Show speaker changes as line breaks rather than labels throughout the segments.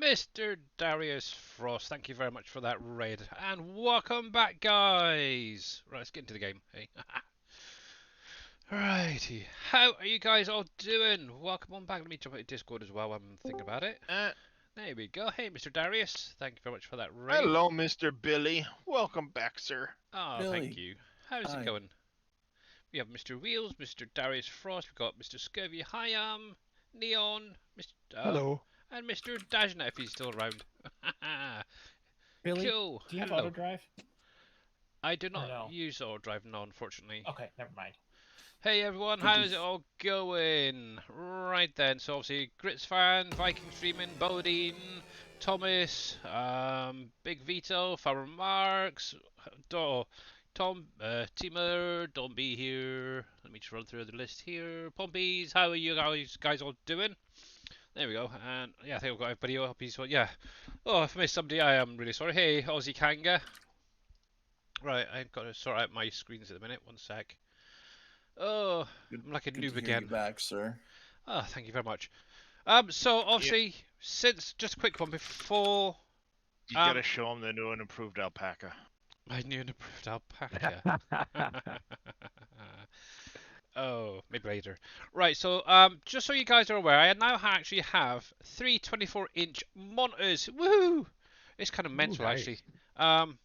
Mr. Darius Frost, thank you very much for that raid. And welcome back, guys. Right, let's get into the game. Hey. Righty. How are you guys all doing? Welcome on back. Let me jump into Discord as well. I'm thinking about it.
Uh,
There we go. Hey, Mr. Darius. Thank you very much for that raid.
Hello, Mr. Billy. Welcome back, sir.
Oh, thank
Billy,
you. How's it
hi.
going? We have Mr. Wheels, Mr. Darius Frost. We've got Mr. Scurvy Hyam, Neon, Mr.
Hello.
And Mr. Dajna if he's still around.
Billy,
Cool.
do you have
Hello.
auto drive?
I do
Or
not
no?
use auto drive now, unfortunately.
Okay, never mind.
Hey everyone,
Good to
how's it all going? Right then, so obviously Grits fan, Viking streaming, Bodine, Thomas, Big Vito, Farmer Marks, Tom, Teamer, Don't Be Here. Let me just run through the list here. Pompies, how are you guys all doing? There we go, and yeah, I think I've got everybody up. Yeah. Oh, if I missed somebody, I am really sorry. Hey, Aussie Kanga. Right, I've got to sort out my screens at the minute. One sec. Oh,
Good,
I'm like a
good
noob
to hear you
again.
back, sir.
Oh, thank you very much. So obviously, since just a quick one before
You gotta show him the new and improved alpaca.
my new and improved alpaca. Oh, maybe later. Right, so just so you guys are aware, I now actually have three 24-inch monitors. Woohoo! It's kind of mental,
nice.
actually.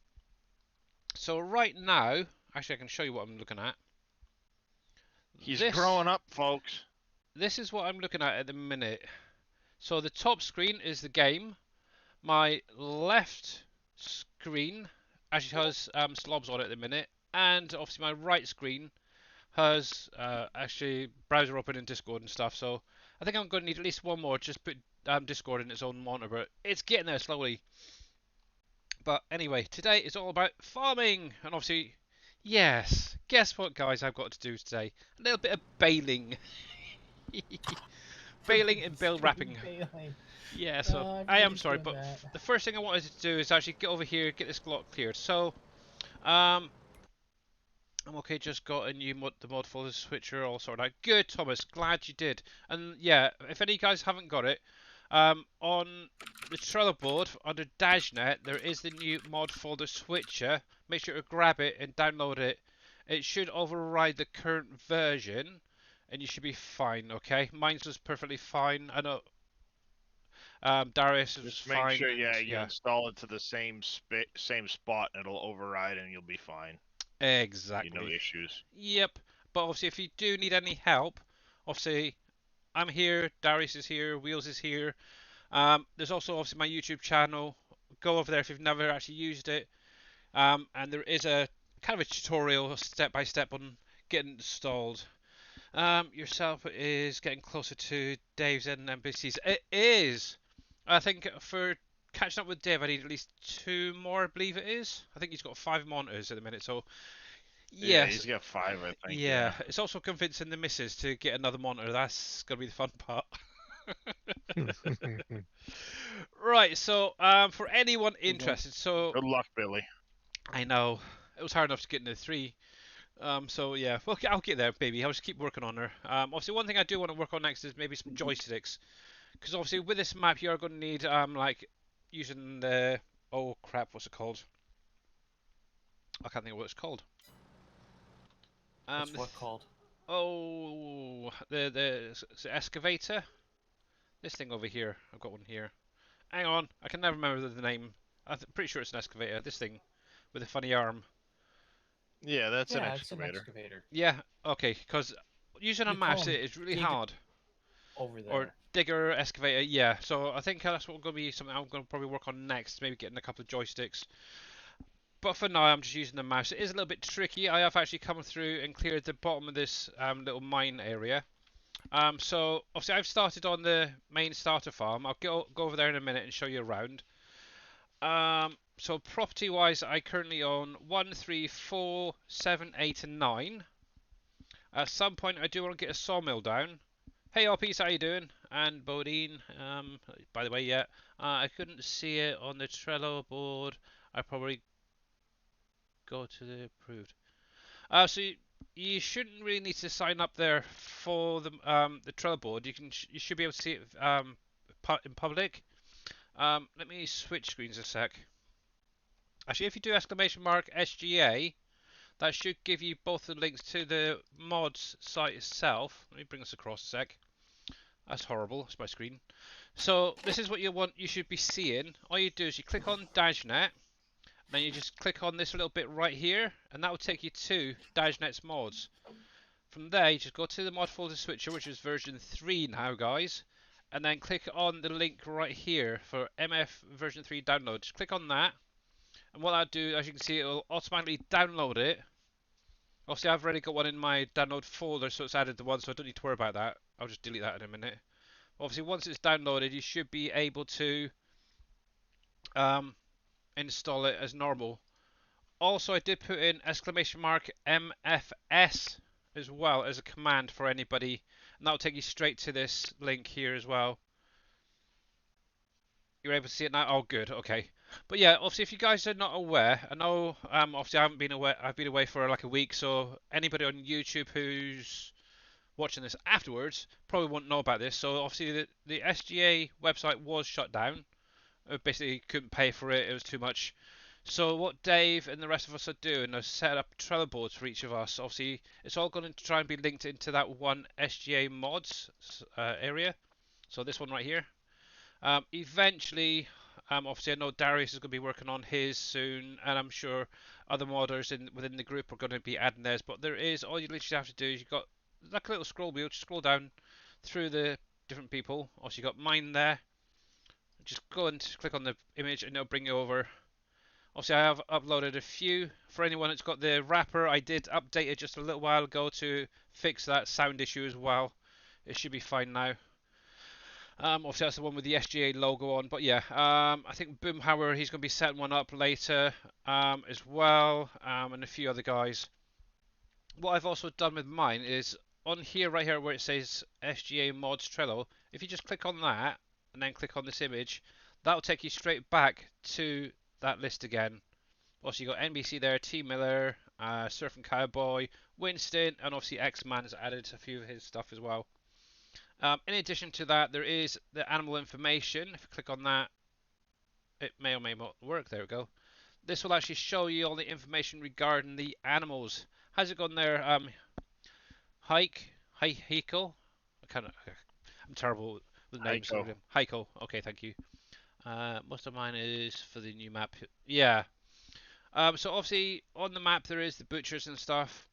So right now, actually, I can show you what I'm looking at.
He's
This
growing up, folks.
this is what I'm looking at the minute. So the top screen is the game. My left screen actually has slobs on it at the minute, and obviously my right screen has actually browser open in Discord and stuff. So I think I'm going to need at least one more. Just put Discord in its own monitor, but it's getting there slowly. But anyway, today is all about farming, and obviously, yes, guess what, guys? I've got to do today a little bit of baling, baling and bale wrapping. Yeah, so I am sorry, but the first thing I wanted to do is actually get over here, get this block cleared. So, I'm okay. Just got a new the mod folder switcher all sorted out. Good, Thomas. Glad you did. And yeah, if any of you guys haven't got it, on the Trello board under Dashnet, there is the new mod folder switcher. Make sure to grab it and download it. It should override the current version, and you should be fine. Okay, mine's was perfectly fine. I know. Darius is
Just
fine.
make sure, you
Yeah,
install it to the same spot, and it'll override, and you'll be fine.
exactly.
No issues.
Yep. But obviously, if you do need any help, obviously, I'm here. Darius is here. Wheels is here. There's also obviously my YouTube channel. Go over there if you've never actually used it. And there is a kind of a tutorial, step by step, on getting installed. Yourself is getting closer to Dave's and NPCs. It is. I think for catching up with Dave, I need at least two more, I believe it is. I think he's got 5 monitors at the minute, so
Yeah,
yes.
he's got 5, I think.
Yeah, it's also convincing the missus to get another monitor. That's gonna be the fun part. Right, so for anyone interested, so
Good luck, Billy.
I know it was hard enough to get into 3. So yeah, okay, I'll get there, baby. I'll just keep working on her. Obviously, one thing I do want to work on next is maybe some joysticks, because obviously with this map you're going to need like using the oh crap, what's it called? I can't think of what it's called.
What's what called?
Oh, the excavator. This thing over here. I've got one here. Hang on, I can never remember the name. I'm pretty sure it's an excavator. This thing with a funny arm.
Yeah, that's an
It's an
excavator.
excavator.
Yeah, okay, because using a
You call
mouse
them
is really
dig-
hard.
Over there.
Or digger, excavator, yeah. So I think that's what going to be something I'm going to probably work on next. Maybe getting a couple of joysticks. But for now, I'm just using the mouse. It is a little bit tricky. I have actually come through and cleared the bottom of this little mine area. So obviously I've started on the main starter farm. I'll go over there in a minute and show you around. So property wise, I currently own 1, 3, 4, 7, 8 and 9. At some point I do want to get a sawmill down. Hey RPs, how you doing? And Bodine, by the way, yeah, I couldn't see it on the Trello board. I probably go to the approved. So you shouldn't really need to sign up there for the Trello board. You should be able to see it in public. Let me switch screens a sec. Actually, if you do exclamation mark SGA, that should give you both the links to the mods site itself. Let me bring this across a sec. That's horrible. It's my screen. So this is what you should be seeing. All you do is you click on DashNet, then you just click on this little bit right here, and that will take you to DashNet's mods. From there, you just go to the mod folder switcher, which is version 3 now, guys, and then click on the link right here for MF version 3 download. Just click on that, and what I'll do, as you can see, it will automatically download it. Obviously, I've already got one in my download folder, so it's added the one, so I don't need to worry about that. I'll just delete that in a minute. Obviously, once it's downloaded, you should be able to install it as normal. Also, I did put in exclamation mark MFS as well as a command for anybody, and that will take you straight to this link here as well. You're able to see it now. Oh, good. Okay. But yeah, obviously, if you guys are not aware, I know obviously I haven't been away. I've been away for like a week, so anybody on YouTube who's watching this afterwards probably won't know about this. So obviously, the SGA website was shut down. I basically couldn't pay for it. It was too much. So what Dave and the rest of us are doing is set up Trello boards for each of us. Obviously, it's all going to try and be linked into that one SGA mods area. So this one right here. Eventually, obviously I know Darius is going to be working on his soon, and I'm sure other modders within the group are going to be adding theirs. But there is, all you literally have to do is you've got like a little scroll wheel, just scroll down through the different people. Also, you got mine there. Just go and click on the image, and it'll bring you over. Obviously, I have uploaded a few. For anyone that's got the wrapper, I did update it just a little while ago to fix that sound issue as well. It should be fine now. Obviously, that's the one with the SGA logo on. But yeah, I think Boomhauer, he's going to be setting one up later as well, and a few other guys. What I've also done with mine is on here, right here, where it says SGA Mods Trello. If you just click on that and then click on this image, that'll take you straight back to that list again. Also, you got NBC there, T Miller, Surfing Cowboy, Winston, and obviously X-Man has added a few of his stuff as well. In addition to that, there is the animal information. If you click on that, it may or may not work. There we go. This will actually show you all the information regarding the animals. How's it going there? Heiko? I'm terrible with names.
Heiko.
Heiko. Okay, thank you. Most of mine is for the new map. Yeah. So obviously on the map there is the butchers and stuff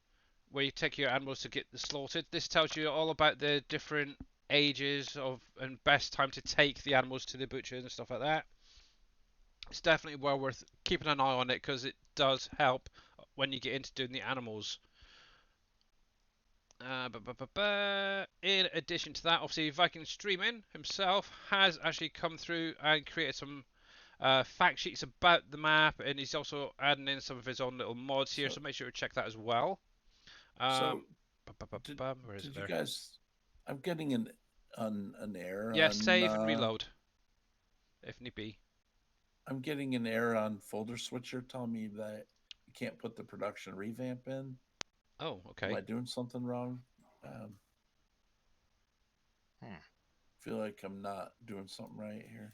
where you take your animals to get slaughtered. This tells you all about the different ages of and best time to take the animals to the butcher and stuff like that. It's definitely well worth keeping an eye on it because it does help when you get into doing the animals. In addition to that, obviously Viking Streaming himself has actually come through and created some fact sheets about the map, and he's also adding in some of his own little mods here, so make sure to check that as well. Where is it
did
there?
you guys? I'm getting an error.
Yeah,
on,
save and reload if need be.
I'm getting an error on folder switcher telling me that you can't put the production revamp in.
Oh, okay.
Am I doing something wrong? Feel like I'm not doing something right here.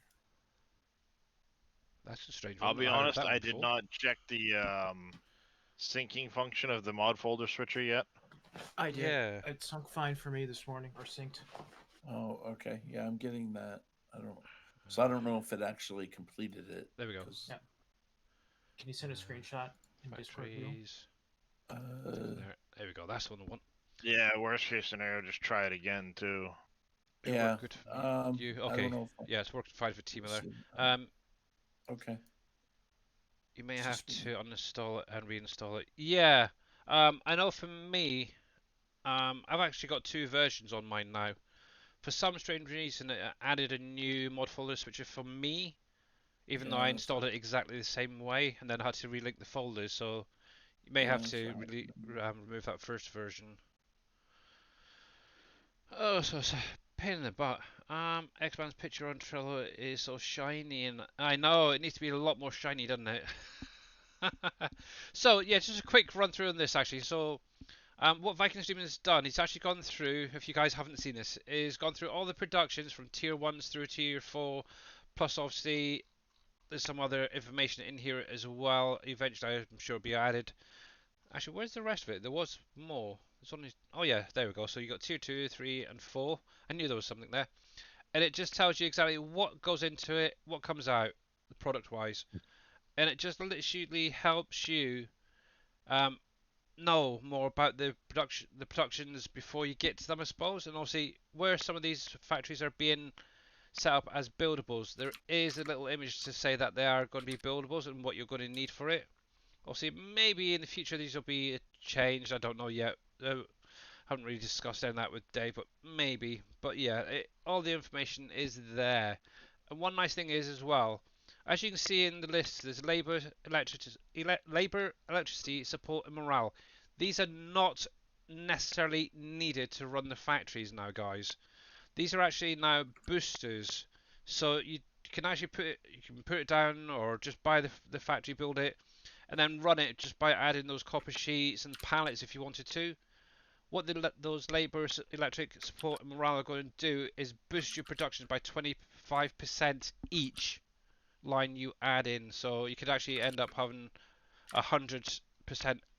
That's a strange one.
I'll be honest, I did not check the syncing function of the mod folder switcher yet.
I did.
Yeah.
It sunk fine for me this morning, or synced.
Oh, okay. Yeah, I'm getting that. So I don't know if it actually completed it.
There we go.
Yeah. Can you send a screenshot in Discord?
Factories.
Uh,
There we go. That's the one I want.
Yeah, worst case scenario, just try it again too.
It
yeah.
worked good for me.
I
Okay.
don't know if
Yeah, it's worked fine for T Miller.
okay.
You may have to uninstall it and reinstall it. Yeah. I know for me, I've actually got two versions on mine now. For some strange reason, it added a new mod folder switcher for me, even though I installed it exactly the same way, and then had to relink the folders. So you may have to remove that first version. Oh, so it's a pain in the butt. X-Man's picture on Trello is so shiny, and I know it needs to be a lot more shiny, doesn't it? So yeah, just a quick run through on this actually. So what Viking Streaming has done, he's actually gone through, if you guys haven't seen this, is gone through all the productions from tier 1s through tier 4 Plus, obviously, there's some other information in here as well. Eventually, I'm sure, will be added. Actually, where's the rest of it? There was more. There's only. Oh yeah, there we go. So you got tier 2, 3, and 4. I knew there was something there, and it just tells you exactly what goes into it, what comes out, product-wise, and it just literally helps you um, know more about the productions before you get to them, I suppose. And obviously, where some of these factories are being set up as buildables, there is a little image to say that they are going to be buildables and what you're going to need for it. Obviously, maybe in the future these will be changed. I don't know yet. Haven't really discussed any of that with Dave, but maybe. But yeah, all the information is there. And one nice thing is as well, as you can see in the list, there's labour, electricity, support, and morale. These are not necessarily needed to run the factories now, guys. These are actually now boosters, so you can actually put it down or just buy the factory, build it, and then run it just by adding those copper sheets and pallets if you wanted to. What those labour, electric, support, and morale are going to do is boost your production by 25% each line you add in. So you could actually end up having 100%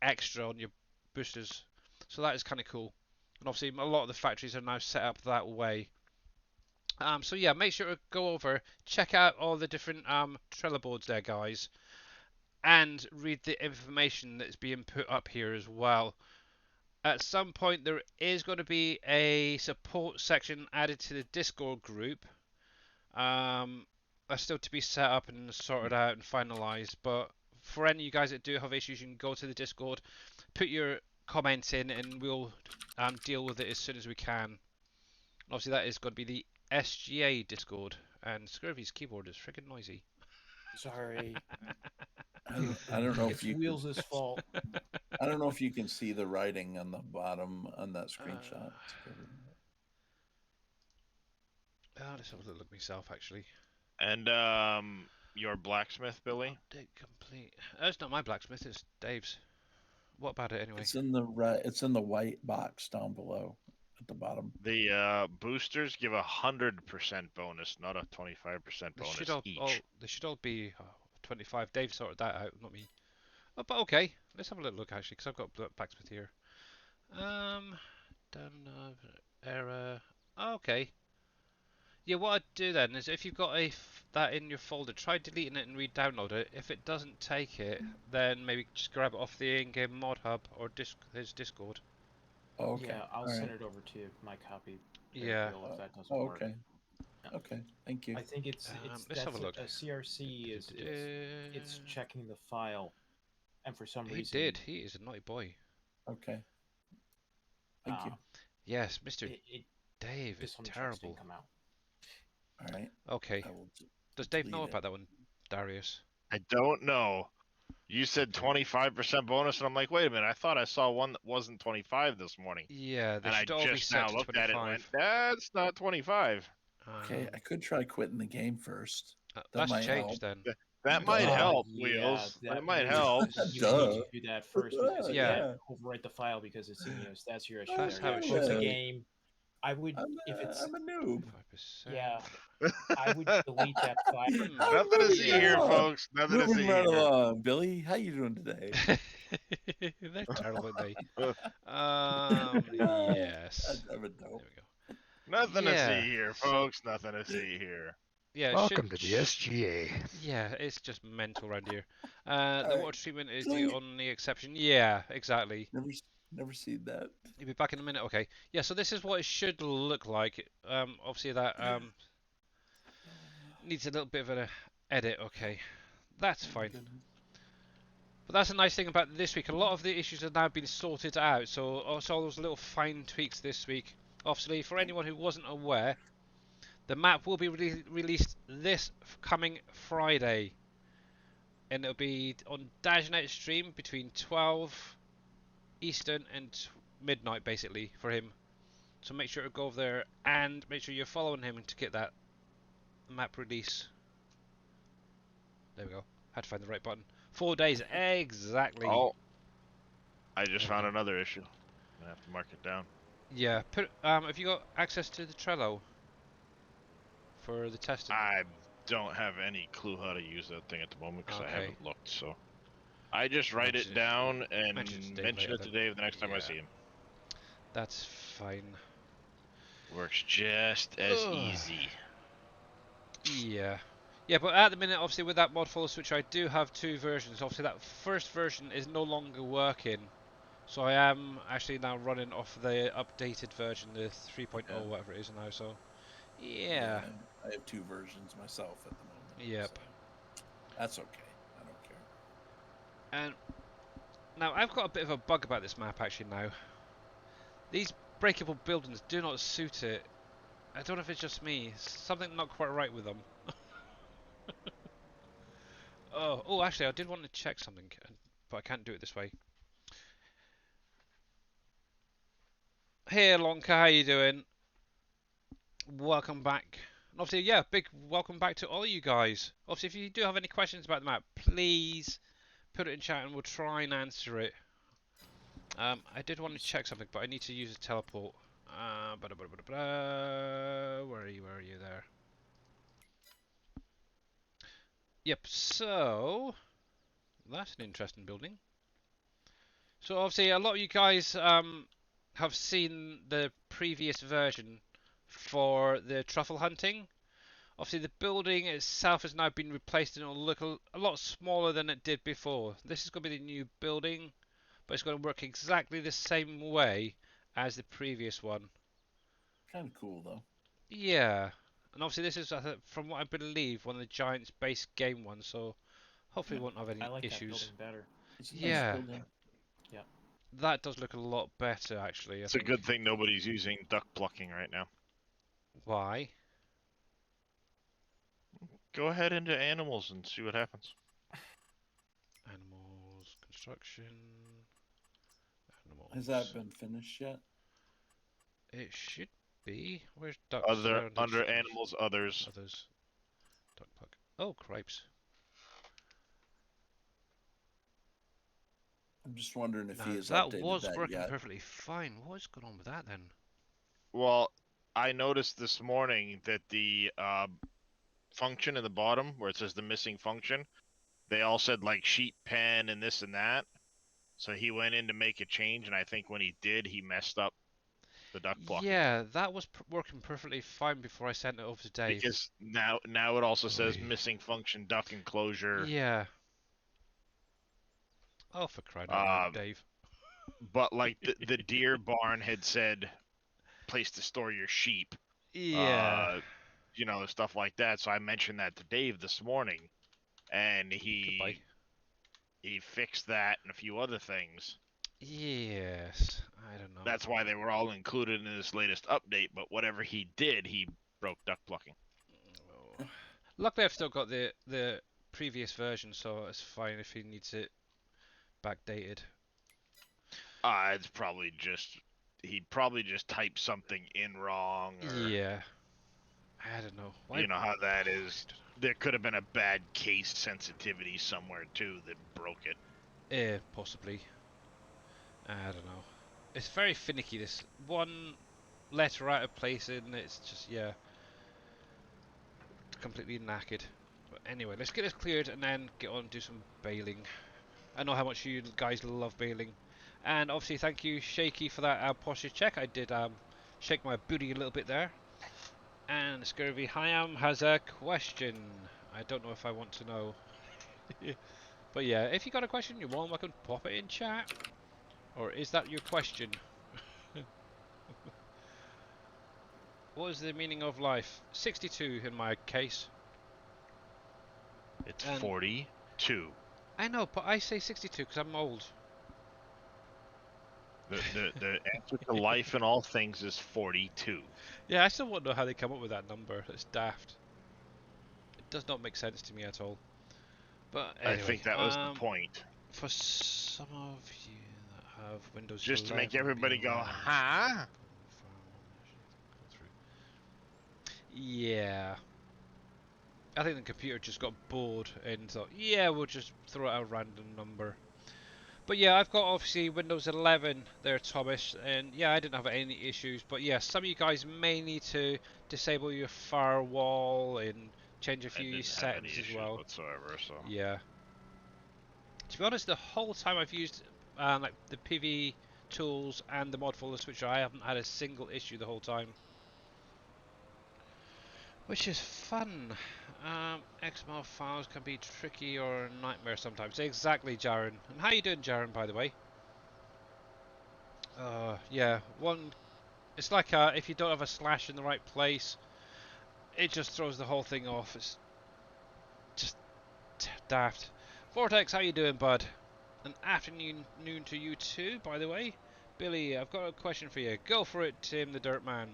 extra on your boosters. So that is kind of cool. And obviously, a lot of the factories are now set up that way. So yeah, make sure to go over, check out all the different Trello boards there, guys, and read the information that's being put up here as well. At some point, there is going to be a support section added to the Discord group. That's still to be set up and sorted out and finalized. But for any of you guys that do have issues, you can go to the Discord, put your comments in, and we'll deal with it as soon as we can. Obviously, that is going to be the SGA Discord. And Scurvy's keyboard is freaking noisy.
Sorry.
I don't know
It's
if you
Wheels' fault.
I don't know if you can see the writing on the bottom on that screenshot.
Let's have a look myself, actually.
And your blacksmith, Billy?
Update complete. It's not my blacksmith, it's Dave's. What about it anyway?
It's in the white box down below at the bottom.
The boosters give 100% bonus, not a 25% bonus each.
They should all be 25. Dave sorted that out, not me. Oh, but okay, let's have a little look actually, because I've got blacksmith here. Done error. Okay. Yeah, what I'd do then is if you've got that in your folder, try deleting it and re-download it. If it doesn't take it, then maybe just grab it off the in-game mod hub or his Discord.
Oh, okay.
Yeah, I'll send it over to my copy.
Yeah.
If that doesn't work.
Okay. Okay. Thank you.
I think it's
let's have a look.
A CRC is it's checking the file, and for some reason
He is a naughty boy.
Okay. Thank you.
Yes, Mr. Dave is terrible.
Come out.
All right.
Okay. Does Dave know about that one, Darius?
I don't know. You said 25% bonus, and I'm like, wait a minute. I thought I saw one that wasn't 25 this morning.
Yeah, they
and
should
I
all be
just
set
now
to
looked
25.
at it and went, that's not 25.
Okay, I could try quitting the game first.
That's
might
changed
help.
then.
That might help,
Yeah,
Wheels. That might
you
help.
need to do that first because you can't overwrite the file because it's in stats here.
That's how it
Quit
should
the
be.
game. I would if it's
I'm a noob.
5%.
yeah. I would delete that file.
Nothing to see here, folks. Nothing to see
Moving right
here.
along, Billy. How you doing today?
They're terrible, aren't they? Yes.
I'm a
There
dope.
we go.
Nothing to
Yeah.
see here, folks. Nothing to see here.
Yeah.
Welcome to the SGA.
Yeah, it's just mental around here. The
Alright.
water treatment is
So
the
you-
only exception. Yeah, exactly.
Never seen that.
You'll be back in a minute. Okay. Yeah. So this is what it should look like. Obviously that needs a little bit of an edit. Okay, that's fine. But that's a nice thing about this week. A lot of the issues have now been sorted out. So also all those little fine tweaks this week. Obviously, for anyone who wasn't aware, the map will be released this coming Friday, and it'll be on Dajnet stream between 12 Eastern and midnight, basically, for him. So make sure to go over there and make sure you're following him to get that map release. There we go. Had to find the right button. 4 days exactly.
Oh, I just found another issue. I'm gonna have to mark it down.
Yeah. Have you got access to the Trello for the testing?
I don't have any clue how to use that thing at the moment because I
Okay.
haven't looked. So I just write
Mention
it
it-
down
mention it to
and
Dave
mention
later
it to
then.
Dave the next time I
Yeah.
see him.
That's fine.
Works just as
Ugh.
easy.
Yeah. Yeah, but at the minute, obviously, with that mod follow switch, I do have 2 versions. Obviously, that first version is no longer working. So I am actually now running off the updated version, the 3.0,
Yeah.
whatever it is now. So, yeah.
I have 2 versions myself at the moment.
Yep.
So that's okay. I don't care.
And now I've got a bit of a bug about this map actually now. These breakable buildings do not suit it. I don't know if it's just me. Something not quite right with them. Oh, actually, I did want to check something, but I can't do it this way. Hey, Lonka, how you doing? Welcome back. And obviously, yeah, big welcome back to all you guys. Obviously, if you do have any questions about the map, please put it in chat and we'll try and answer it. I did want to check something, but I need to use a teleport. Where are you? Where are you there? Yep, so that's an interesting building. So obviously a lot of you guys have seen the previous version for the truffle hunting. Obviously the building itself has now been replaced and it'll look a lot smaller than it did before. This is going to be the new building, but it's going to work exactly the same way as the previous one.
Kind of cool though.
Yeah, and obviously this is, from what I believe, one of the Giants base game ones, so hopefully we won't have any
I like
issues.
that building better.
It's a nice
Yeah.
building.
Yeah.
That does look a lot better, actually.
It's a good thing nobody's using duck plucking right now.
Why?
Go ahead into animals and see what happens.
Animals, construction, animals.
Has that been finished yet?
It should be. Where's ducks?
Under
There it is.
animals, others.
Others. Duck plug. Oh, cripes.
I'm just wondering if
Now,
he has
that
updated
was
that
working
yet.
perfectly fine. What's going on with that then?
Well, I noticed this morning that the function in the bottom where it says the missing function, they all said like sheet pen and this and that. So he went in to make a change, and I think when he did, he messed up the duck plucking.
Yeah, that was working perfectly fine before I sent it over to Dave.
Because now it also says
Oy.
missing function duck enclosure.
Yeah. Oh, for crying out loud, Dave.
But like the deer barn had said, place to store your sheep.
Yeah.
You know, stuff like that. So I mentioned that to Dave this morning, and
Goodbye.
he fixed that and a few other things.
Yes. I don't know.
That's why they were all included in this latest update. But whatever he did, he broke duck plucking.
Oh. Luckily, I've still got the previous version, so it's fine if he needs it backdated.
It's probably just he probably just typed something in wrong. Or,
Yeah. I don't know. Why?
You know how that is. There could have been a bad case sensitivity somewhere too that broke it.
Possibly. I don't know. It's very finicky. This one letter out of place, and it's just, yeah, completely knackered. But anyway, let's get this cleared and then get on and do some bailing. I know how much you guys love bailing. And obviously, thank you, Shaky, for that posture check. I did shake my booty a little bit there. And Scurvy Hyam has a question. I don't know if I want to know. But yeah, if you got a question, you're more than welcome to pop it in chat. Or is that your question? What is the meaning of life? 62 in my case.
It's
And
42.
I know, but I say 62 because I'm old.
The answer to life and all things is 42.
Yeah, I still want to know how they come up with that number. It's daft. It does not make sense to me at all. But anyway,
I think that was the point.
For some of you that have Windows
Just to make
11
everybody go,
below,
huh?
Yeah. I think the computer just got bored and thought, yeah, we'll just throw out a random number. But yeah, I've got obviously Windows 11 there, Thomas, and yeah, I didn't have any issues. But yeah, some of you guys may need to disable your firewall and change a
I
few
didn't have any
settings as
issues
well.
whatsoever. So
Yeah. To be honest, the whole time I've used like the PV tools and the mod folder switcher, I haven't had a single issue the whole time. Which is fun. XML files can be tricky or a nightmare sometimes. Exactly, Jaren. And how you doing, Jaren, by the way? Yeah, it's like if you don't have a slash in the right place, it just throws the whole thing off. It's just daft. Vortex, how you doing, bud? An afternoon to you too, by the way. Billy, I've got a question for you. Go for it, Tim the Dirt Man.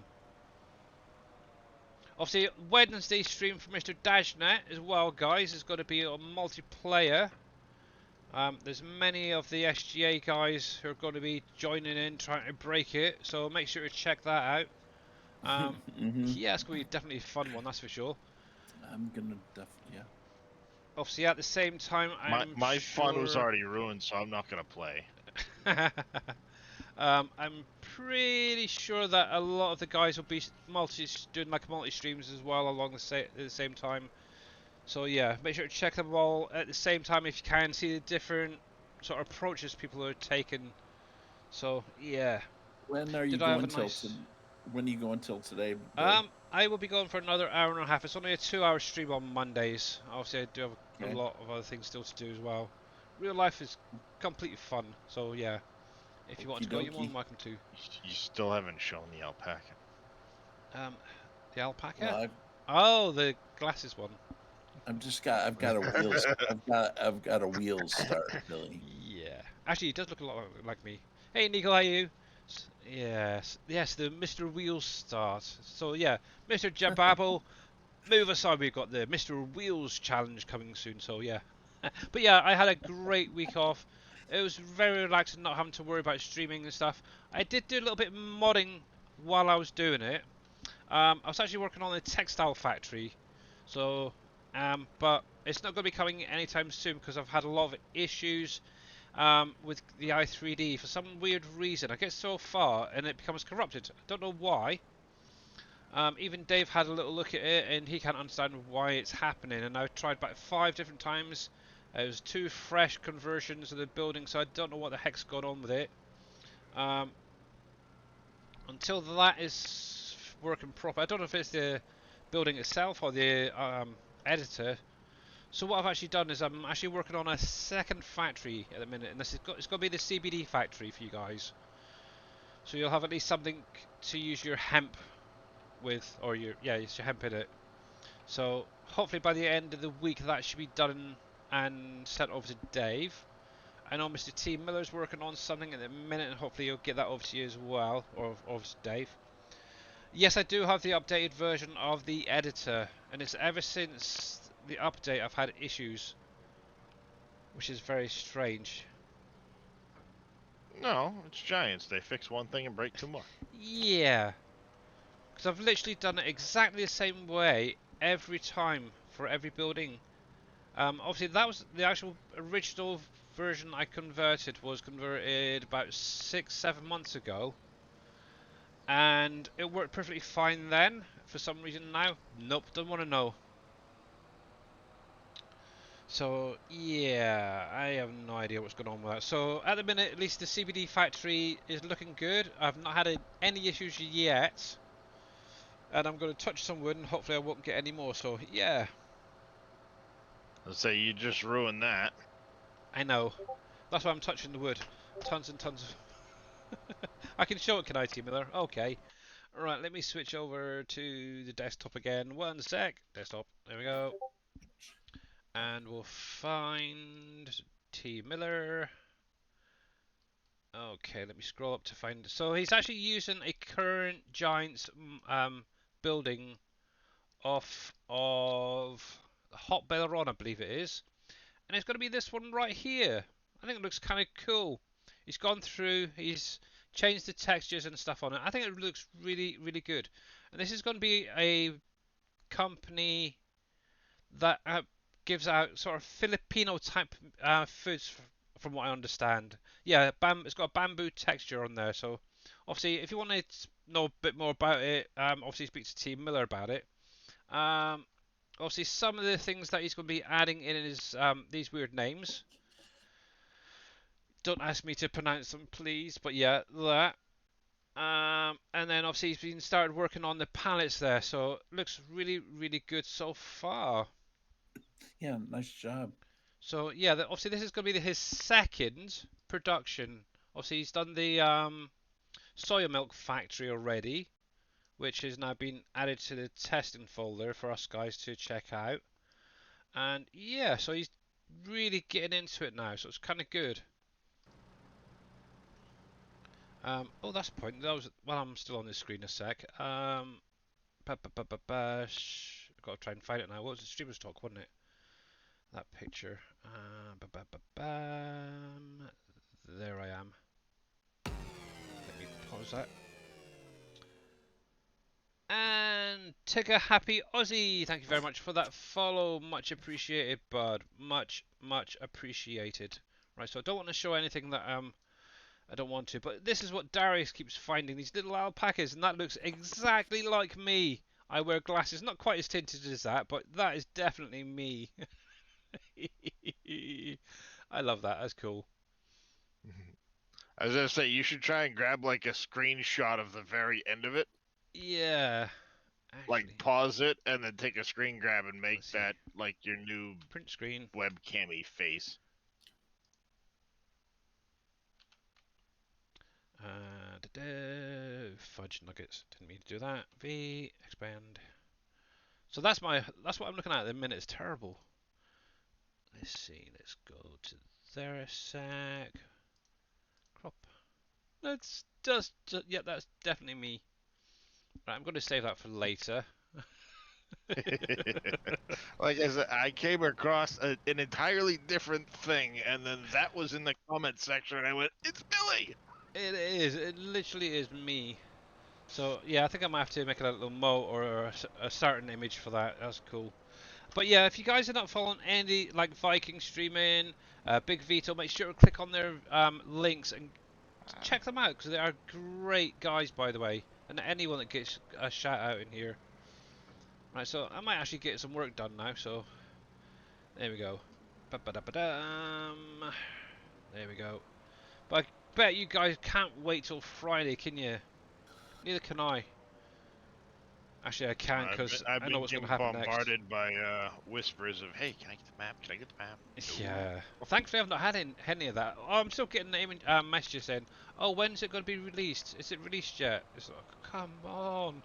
Obviously, Wednesday stream for Mr. Dashnet as well, guys. It's going to be a multiplayer. There's many of the SGA guys who are going to be joining in, trying to break it. So make sure to check that out. Yeah, it's going to be definitely a fun one, that's for sure.
I'm gonna definitely, yeah.
Obviously, at the same time,
my fun was already ruined, so I'm not gonna play.
I'm pretty sure that a lot of the guys will be doing like multi streams as well along at the same time. So yeah, make sure to check them all at the same time if you can, see the different sort of approaches people are taking. So yeah.
When are you
Did I have
going
a
till?
nice?
When are you going till today, Billy?
I will be going for another hour and a half. It's only a 2-hour stream on Mondays. Obviously, I do have a
Okay.
lot of other things still to do as well. Real life is completely fun. So yeah, if you want to go, you're more
Okey-dokey.
than welcome to.
You still haven't shown the alpaca.
The alpaca?
Well,
Oh, the glasses one.
I've got a wheels. I've got a wheels start, Billy.
Yeah. Actually, he does look a lot like me. Hey, Nico, how are you? Yes, the Mr. Wheels start. So yeah, Mr. Jababo, move aside. We've got the Mr. Wheels challenge coming soon. So yeah. But yeah, I had a great week off. It was very relaxing, not having to worry about streaming and stuff. I did do a little bit of modding while I was doing it. I was actually working on a textile factory, so but it's not going to be coming anytime soon because I've had a lot of issues with the i3D for some weird reason. I get so far and it becomes corrupted. I don't know why. Even Dave had a little look at it and he can't understand why it's happening. And I've tried about 5 different times. There's 2 fresh conversions of the building, so I don't know what the heck's going on with it. Until that is working proper, I don't know if it's the building itself or the editor. So what I've actually done is I'm actually working on a second factory at the minute, and it's got to be the CBD factory for you guys. So you'll have at least something to use your hemp with, or it's your hemp in it. So hopefully by the end of the week that should be done and sent over to Dave. I know Mr. T Miller's working on something at the minute, and hopefully he'll get that over to you as well, or over to Dave. Yes, I do have the updated version of the editor, and it's ever since the update I've had issues, which is very strange.
No, it's giants. They fix one thing and break 2 more.
Yeah, because I've literally done it exactly the same way every time for every building. Obviously, that was the actual original version I converted, was converted about 6-7 months ago. And it worked perfectly fine then. For some reason now, nope, don't want to know. So yeah, I have no idea what's going on with that. So at the minute, at least the CBD factory is looking good. I've not had any issues yet, and I'm going to touch some wood, and hopefully I won't get any more. So yeah,
Let's say you just ruined that.
I know. That's why I'm touching the wood. Tons and tons of. I can show it, can I, T Miller? Okay. Right, let me switch over to the desktop again. 1 sec. Desktop. There we go. And we'll find T Miller. Okay, let me scroll up to find. So he's actually using a current Giants building off of Hot Belleron, I believe it is, and it's going to be this one right here. I think it looks kind of cool. He's gone through, he's changed the textures and stuff on it. I think it looks really, really good. And this is going to be a company that gives out sort of Filipino type foods, from what I understand. Yeah, it's got a bamboo texture on there. So obviously, if you want to know a bit more about it, obviously speak to Team Miller about it. Obviously, some of the things that he's going to be adding in is these weird names. Don't ask me to pronounce them, please. But yeah, that. And then obviously he's been started working on the palettes there, so it looks really, really good so far.
Yeah, nice job.
So yeah, obviously this is going to be his second production. Obviously he's done the soya milk factory already, which has now been added to the testing folder for us guys to check out. And yeah, so he's really getting into it now, so it's kind of good. Oh, that's the point. That was well, I'm still on the screen a sec. Got to try and find it now. What was the streamer's talk, wasn't it? That picture. There I am. Let me pause that. And Tigger Happy Aussie, thank you very much for that follow. Much appreciated, bud. Much, much appreciated. Right, so I don't want to show anything that I don't want to, but this is what Darius keeps finding, these little alpacas, and that looks exactly like me. I wear glasses, not quite as tinted as that, but that is definitely me. I love that, that's cool.
I was gonna say you should try and grab like a screenshot of the very end of it.
Yeah.
Like
Actually,
pause it and then take a screen grab and make
Let's see.
that like your new
print screen.
webcammy face.
Fudge nuggets. Didn't mean to do that. V expand. So that's what I'm looking at the minute. It's terrible. Let's see. Let's go to there a sec. Crop. That's just yeah. That's definitely me. Right, I'm going to save that for later.
Like I said, I came across an entirely different thing, and then that was in the comment section, and I went, "It's Billy."
It is. It literally is me. So yeah, I think I might have to make a little moat or a certain image for that. That's cool. But yeah, if you guys are not following any like Viking streaming, Big Vito, make sure to click on their links and check them out because they are great guys, by the way. And anyone that gets a shout out in here. Right, so I might actually get some work done now. So there we go. Ba-ba-da-ba-dum. There we go. But I bet you guys can't wait till Friday, can you? Neither can I. Actually, I can because
I've
I know
been
what's going
getting
to happen next.
bombarded by whispers of, "Hey, can I get the map? Can I get the map?"
Yeah. Well, thankfully I've not had any of that. Oh, I'm still getting messages saying, "Oh, when's it going to be released? Is it released yet?" It's like, come on.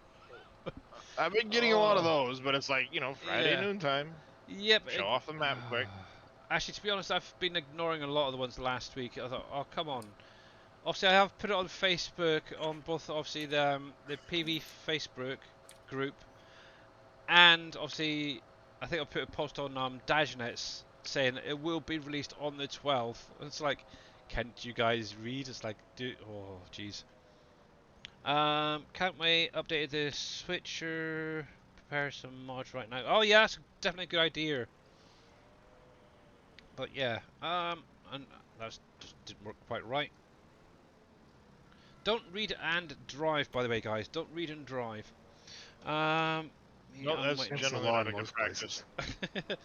I've been getting a lot of
Oh,
those, but it's like, Friday
yeah.
noontime.
Yep.
Show off the map quick.
Actually, to be honest, I've been ignoring a lot of the ones last week. I thought, oh, come on. Obviously, I have put it on Facebook, on both obviously the PV Facebook group, and obviously I think I put a post on Dajnet's saying it will be released on the 12th. It's like, can't you guys read? It's like, oh jeez. Can't wait. Updated the switcher. Prepare some mods right now. Oh yeah, that's definitely a good idea. But yeah, and that just didn't work quite right. Don't read and drive, by the way, guys. Don't read and drive. Yeah,
No, that's
Against the
generally
law
not
in
a good
most
practice.
places.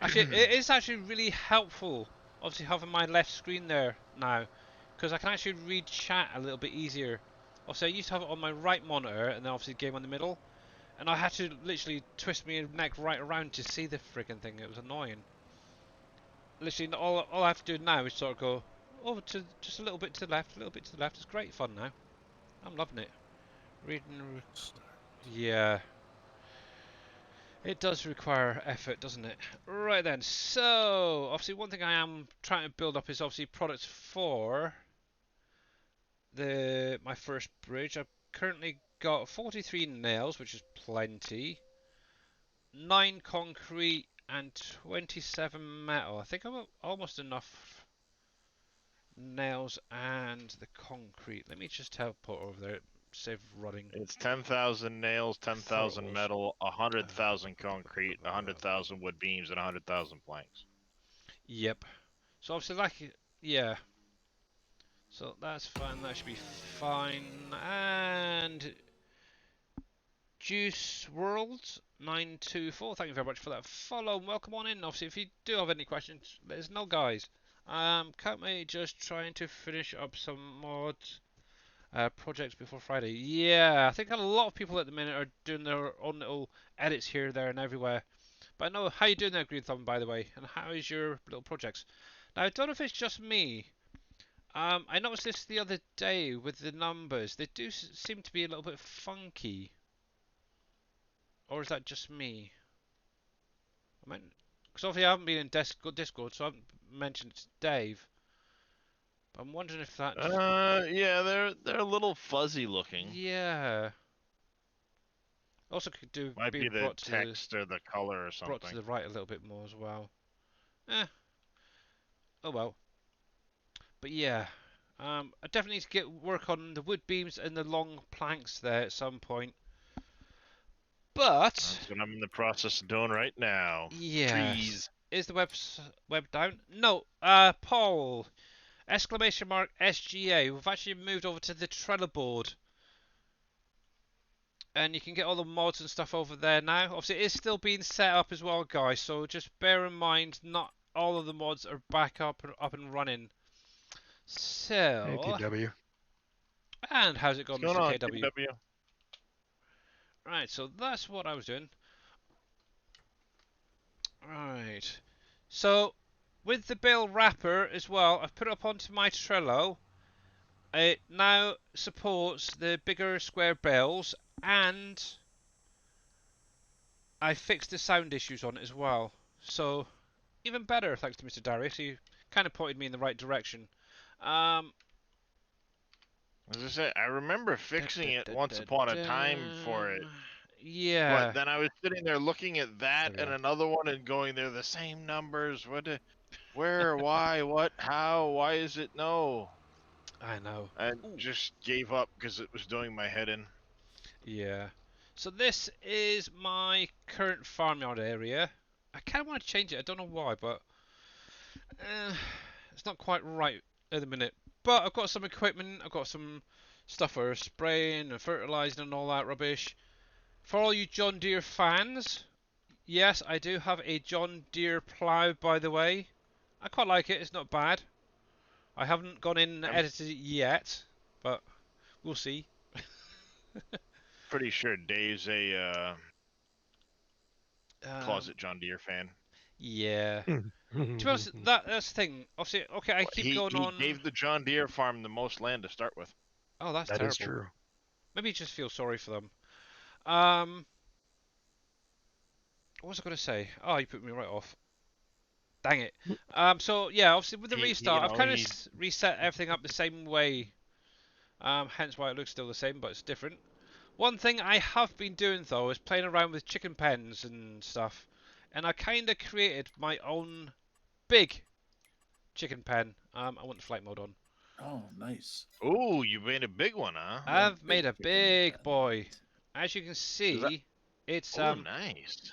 Actually, it is actually really helpful, obviously, having my left screen there now, because I can actually read chat a little bit easier. Obviously, I used to have it on my right monitor, and then obviously the game on the middle, and I had to literally twist my neck right around to see the freaking thing. It was annoying. Literally, all I have to do now is sort of go over to just a little bit to the left, a little bit to the left. It's great fun now. I'm loving it. Reading, yeah. It does require effort, doesn't it? Right then, so obviously one thing I am trying to build up is obviously products for my first bridge. I've currently got 43 nails, which is plenty, 9 concrete and 27 metal. I think I've got almost enough nails and the concrete. Let me just teleport over there, save running.
It's 10,000 nails,
I thought it
10,000
was.
metal, 100,000 concrete, 100,000 wood beams, and 100,000 planks.
Yep. So obviously, like, yeah. So that's fine. That should be fine. And Juice World 924. Thank you very much for that follow. Welcome on in. Obviously, if you do have any questions, let us know, guys. Currently just trying to finish up some mods projects before Friday. Yeah, I think a lot of people at the minute are doing their own little edits here, there, and everywhere. But I know how you doing there, Green Thumb, by the way, and how is your little projects? Now, I don't know if it's just me. I noticed this the other day with the numbers. They do seem to be a little bit funky. Or is that just me? I mean, because obviously I haven't been in Discord, so I haven't mentioned it to Dave. But I'm wondering if that.
Yeah, they're a little fuzzy looking.
Yeah. Also could do
Might
be
be the
brought to the
text or the color or
brought to
something.
the right a little bit more as well. Oh well. But yeah, I definitely need to get work on the wood beams and the long planks there at some point. But
That's what I'm in the process of doing right now.
yes,
Trees.
is the web down? No. Paul! Exclamation mark SGA. We've actually moved over to the Trello board. And you can get all the mods and stuff over there now. Obviously, it is still being set up as well, guys. So just bear in mind, not all of the mods are back up and running.
Hey,
So,
TW.
and how's it
What's
going,
going
Mr.
on,
KW?
KW?
Right, so that's what I was doing. Right. So, with the bale wrapper as well, I've put it up onto my Trello. It now supports the bigger square bales, and I fixed the sound issues on it as well. So, even better, thanks to Mr. Darius. He kind of pointed me in the right direction.
As I said, I remember fixing it once upon a time for it.
Yeah.
But then I was sitting there looking at that
There we
and
go.
another one and going, they're the same numbers. Where, why, what, how, why is it no?
I know.
I
Ooh.
just gave up because it was doing my head in.
Yeah. So this is my current farmyard area. I kind of want to change it. I don't know why, but it's not quite right at the minute. But I've got some equipment. I've got some stuff for spraying and fertilizing and all that rubbish. For all you John Deere fans, yes, I do have a John Deere plough, by the way. I quite like it. It's not bad. I haven't gone in and
I'm
edited it yet, but we'll see.
pretty sure Dave's a
Um,
closet John Deere fan.
yeah. To be honest, that's the thing. Obviously, okay, I keep going
He
on.
gave the John Deere farm the most land to start with.
Oh, that's
That
terrible.
is true.
Maybe you just feel sorry for them. What was I going to say? Oh, you put me right off. Dang it. So yeah, obviously with the restart, I've kind of reset everything up the same way. Hence why it looks still the same, but it's different. One thing I have been doing though is playing around with chicken pens and stuff, and I kind of created my own big chicken pen. I want the flight mode on.
Oh, nice.
Ooh, you made a big one, huh?
Yeah,
I've made a
chicken
big
pen.
boy. As you can see, it's
Oh, nice.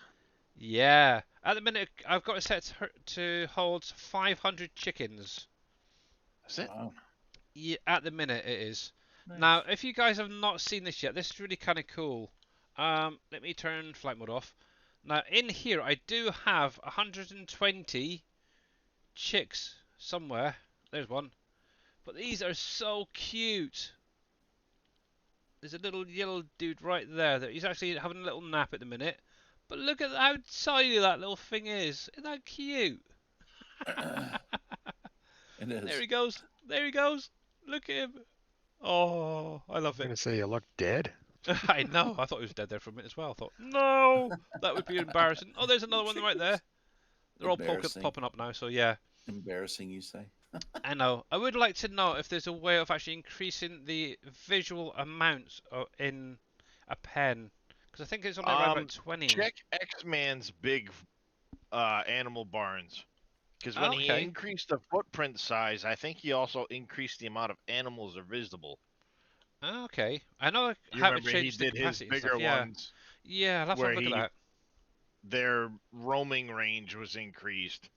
yeah. At the minute, I've got it set to hold 500 chickens.
That's it.
Wow.
Yeah, at the minute it is.
Nice.
Now, if you guys have not seen this yet, this is really kind of cool. Let me turn flight mode off. Now, in here, I do have 120 chicks somewhere. There's one. But these are so cute. There's a little yellow dude right there that he's actually having a little nap at the minute. But look at how tiny that little thing is. Isn't that cute?
It is.
There he goes. There he goes. Look at him. Oh, I love
I'm
it.
gonna say you look dead.
I know. I thought he was dead there for a minute as well. I thought, no, that would be embarrassing. Oh, there's another one right there. They're all
Embarrassing.
popping up now, so yeah.
Embarrassing, you say?
I know. I would like to know if there's a way of actually increasing the visual amount in a pen. Because I think it's only around about 20.
Check X-Man's big animal barns. Because when he
Okay.
increased the footprint size, I think he also increased the amount of animals are visible.
Okay. I know
You
how to
remember he
change the
did his
capacity and
bigger
stuff. Yeah.
ones
Yeah, I'll have to
where
have a look at that.
their roaming range was increased.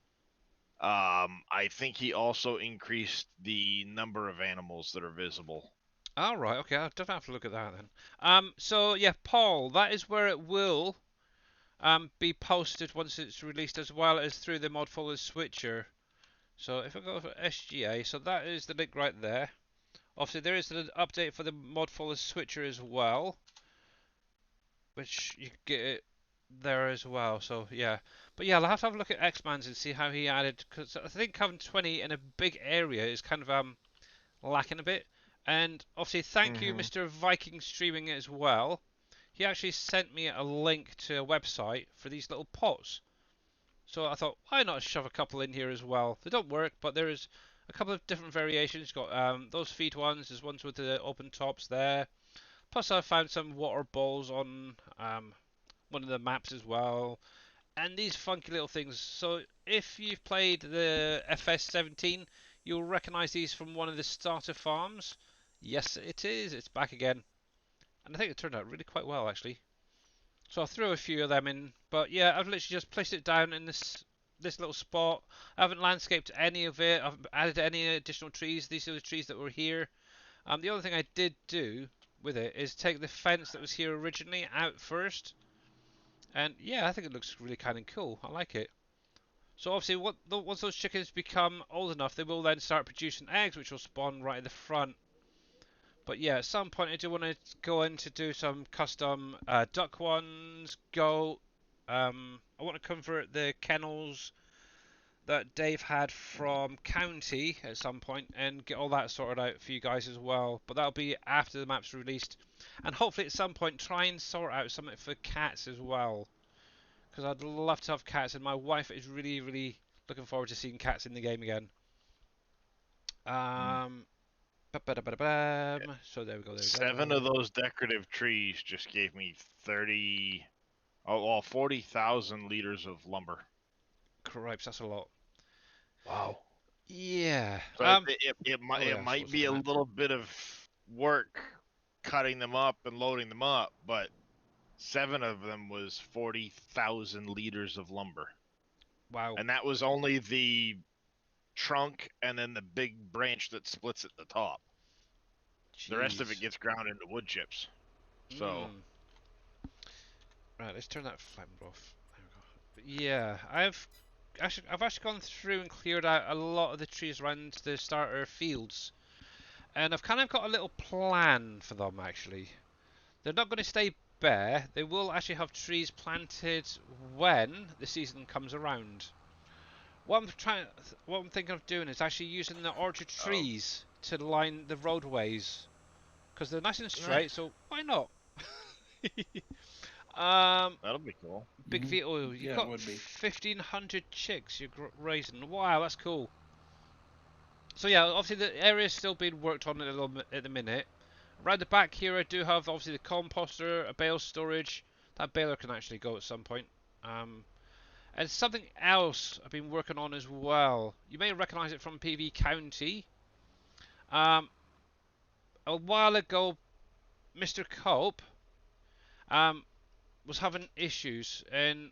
I think he also increased the number of animals that are visible.
All right, okay, I'll definitely have to look at that then. So yeah, Paul, that is where it will be posted once it's released, as well as through the mod folder switcher. So if I go for SGA, so that is the link right there. Obviously, there is an update for the mod folder switcher as well, which you can get it there as well. So yeah, but yeah, I'll have to have a look at X-Man's and see how he added, because I think having 20 in a big area is kind of lacking a bit. And obviously, thank you, Mr. Viking Streaming as well. He actually sent me a link to a website for these little pots. So I thought, why not shove a couple in here as well? They don't work, but there is a couple of different variations. You've got those feet ones, there's ones with the open tops there. Plus, I found some water balls on one of the maps as well. And these funky little things. So if you've played the FS17, you'll recognise these from one of the starter farms. Yes, it is. It's back again. And I think it turned out really quite well, actually. So I threw a few of them in. But yeah, I've literally just placed it down in this little spot. I haven't landscaped any of it. I haven't added any additional trees. These are the trees that were here. The other thing I did do with it is take the fence that was here originally out first. And yeah, I think it looks really kind of cool. I like it. So obviously, once those chickens become old enough, they will then start producing eggs, which will spawn right at the front. But yeah, at some point I do want to go in to do some custom duck ones, goat. I want to convert the kennels that Dave had from County at some point and get all that sorted out for you guys as well. But that'll be after the map's released. And hopefully at some point try and sort out something for cats as well. Because I'd love to have cats, and my wife is really, really looking forward to seeing cats in the game again. So there we go. There we go.
7 of those decorative trees just gave me 40,000 liters of lumber.
Cripes, that's a lot.
Wow.
Yeah.
So it might be a little bit of work cutting them up and loading them up, but 7 of them was 40,000 liters of lumber.
Wow.
And that was only the trunk and then the big branch that splits at the top.
Jeez.
The rest of it gets ground into wood chips. So
right, let's turn that flamer off. There we go. But yeah, I've actually gone through and cleared out a lot of the trees around the starter fields, and I've kind of got a little plan for them. Actually, they're not going to stay bare. They will actually have trees planted when the season comes around. What I'm thinking of doing is actually using the orchard trees to line the roadways, because they're nice and straight.
Nice.
So why not?
That'll be cool.
Big V. Oh, you've got
it would be.
1,500 chicks you're raising. Wow, that's cool. So yeah, obviously the area's still being worked on at the minute. Around the back here, I do have obviously the composter, a bale storage. That baler can actually go at some point. And something else I've been working on as well. You may recognise it from PV County. A while ago, Mr. Cope was having issues, and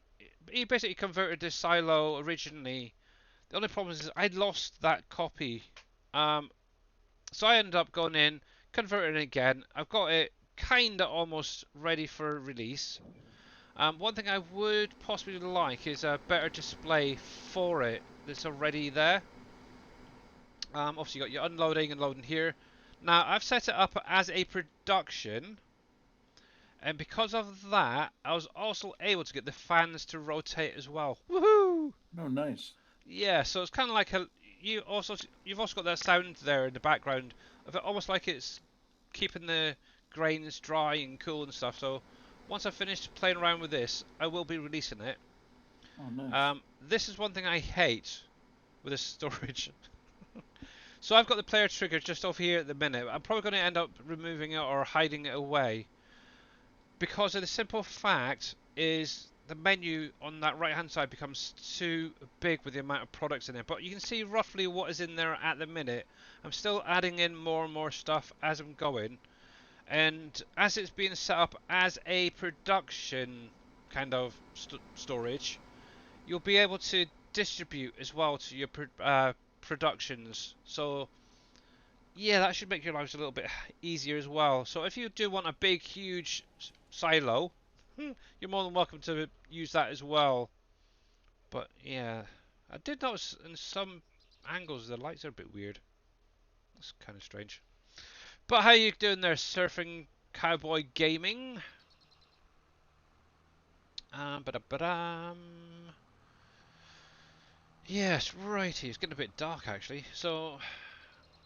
he basically converted the silo originally. The only problem is I'd lost that copy. So I ended up going in, converting it again. I've got it kinda almost ready for release. One thing I would possibly like is a better display for it that's already there. Obviously you got your unloading and loading here. Now I've set it up as a production, and because of that I was also able to get the fans to rotate as well. Woohoo!
Oh, nice.
Yeah, so it's kind of like you've also got that sound there in the background of it, almost like it's keeping the grains dry and cool and stuff. So once I've finished playing around with this, I will be releasing it.
Oh, nice.
This is one thing I hate with this storage. So I've got the player trigger just over here at the minute. I'm probably going to end up removing it or hiding it away, because of the simple fact is the menu on that right hand side becomes too big with the amount of products in there. But you can see roughly what is in there at the minute. I'm still adding in more and more stuff as I'm going, and as it's being set up as a production kind of storage, you'll be able to distribute as well to your productions. So yeah, that should make your lives a little bit easier as well. So if you do want a big, huge silo, you're more than welcome to use that as well. But yeah, I did notice in some angles the lights are a bit weird. That's kind of strange. But how you doing there, surfing cowboy gaming? Ba-da-ba-dam. Yes, righty. It's getting a bit dark actually. So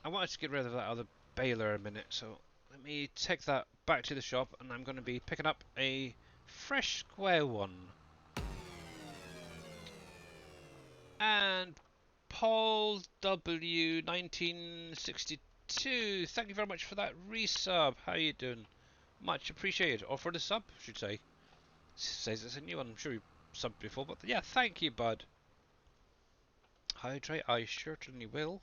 I wanted to get rid of that other baler a minute. So let me take that back to the shop, and I'm going to be picking up a fresh square one. And Paul W 1962, thank you very much for that resub. How you doing? Much appreciated. Or for the sub, I should say. Says it's a new one. I'm sure you subbed before, but yeah, thank you, bud. Hydrate, I certainly will.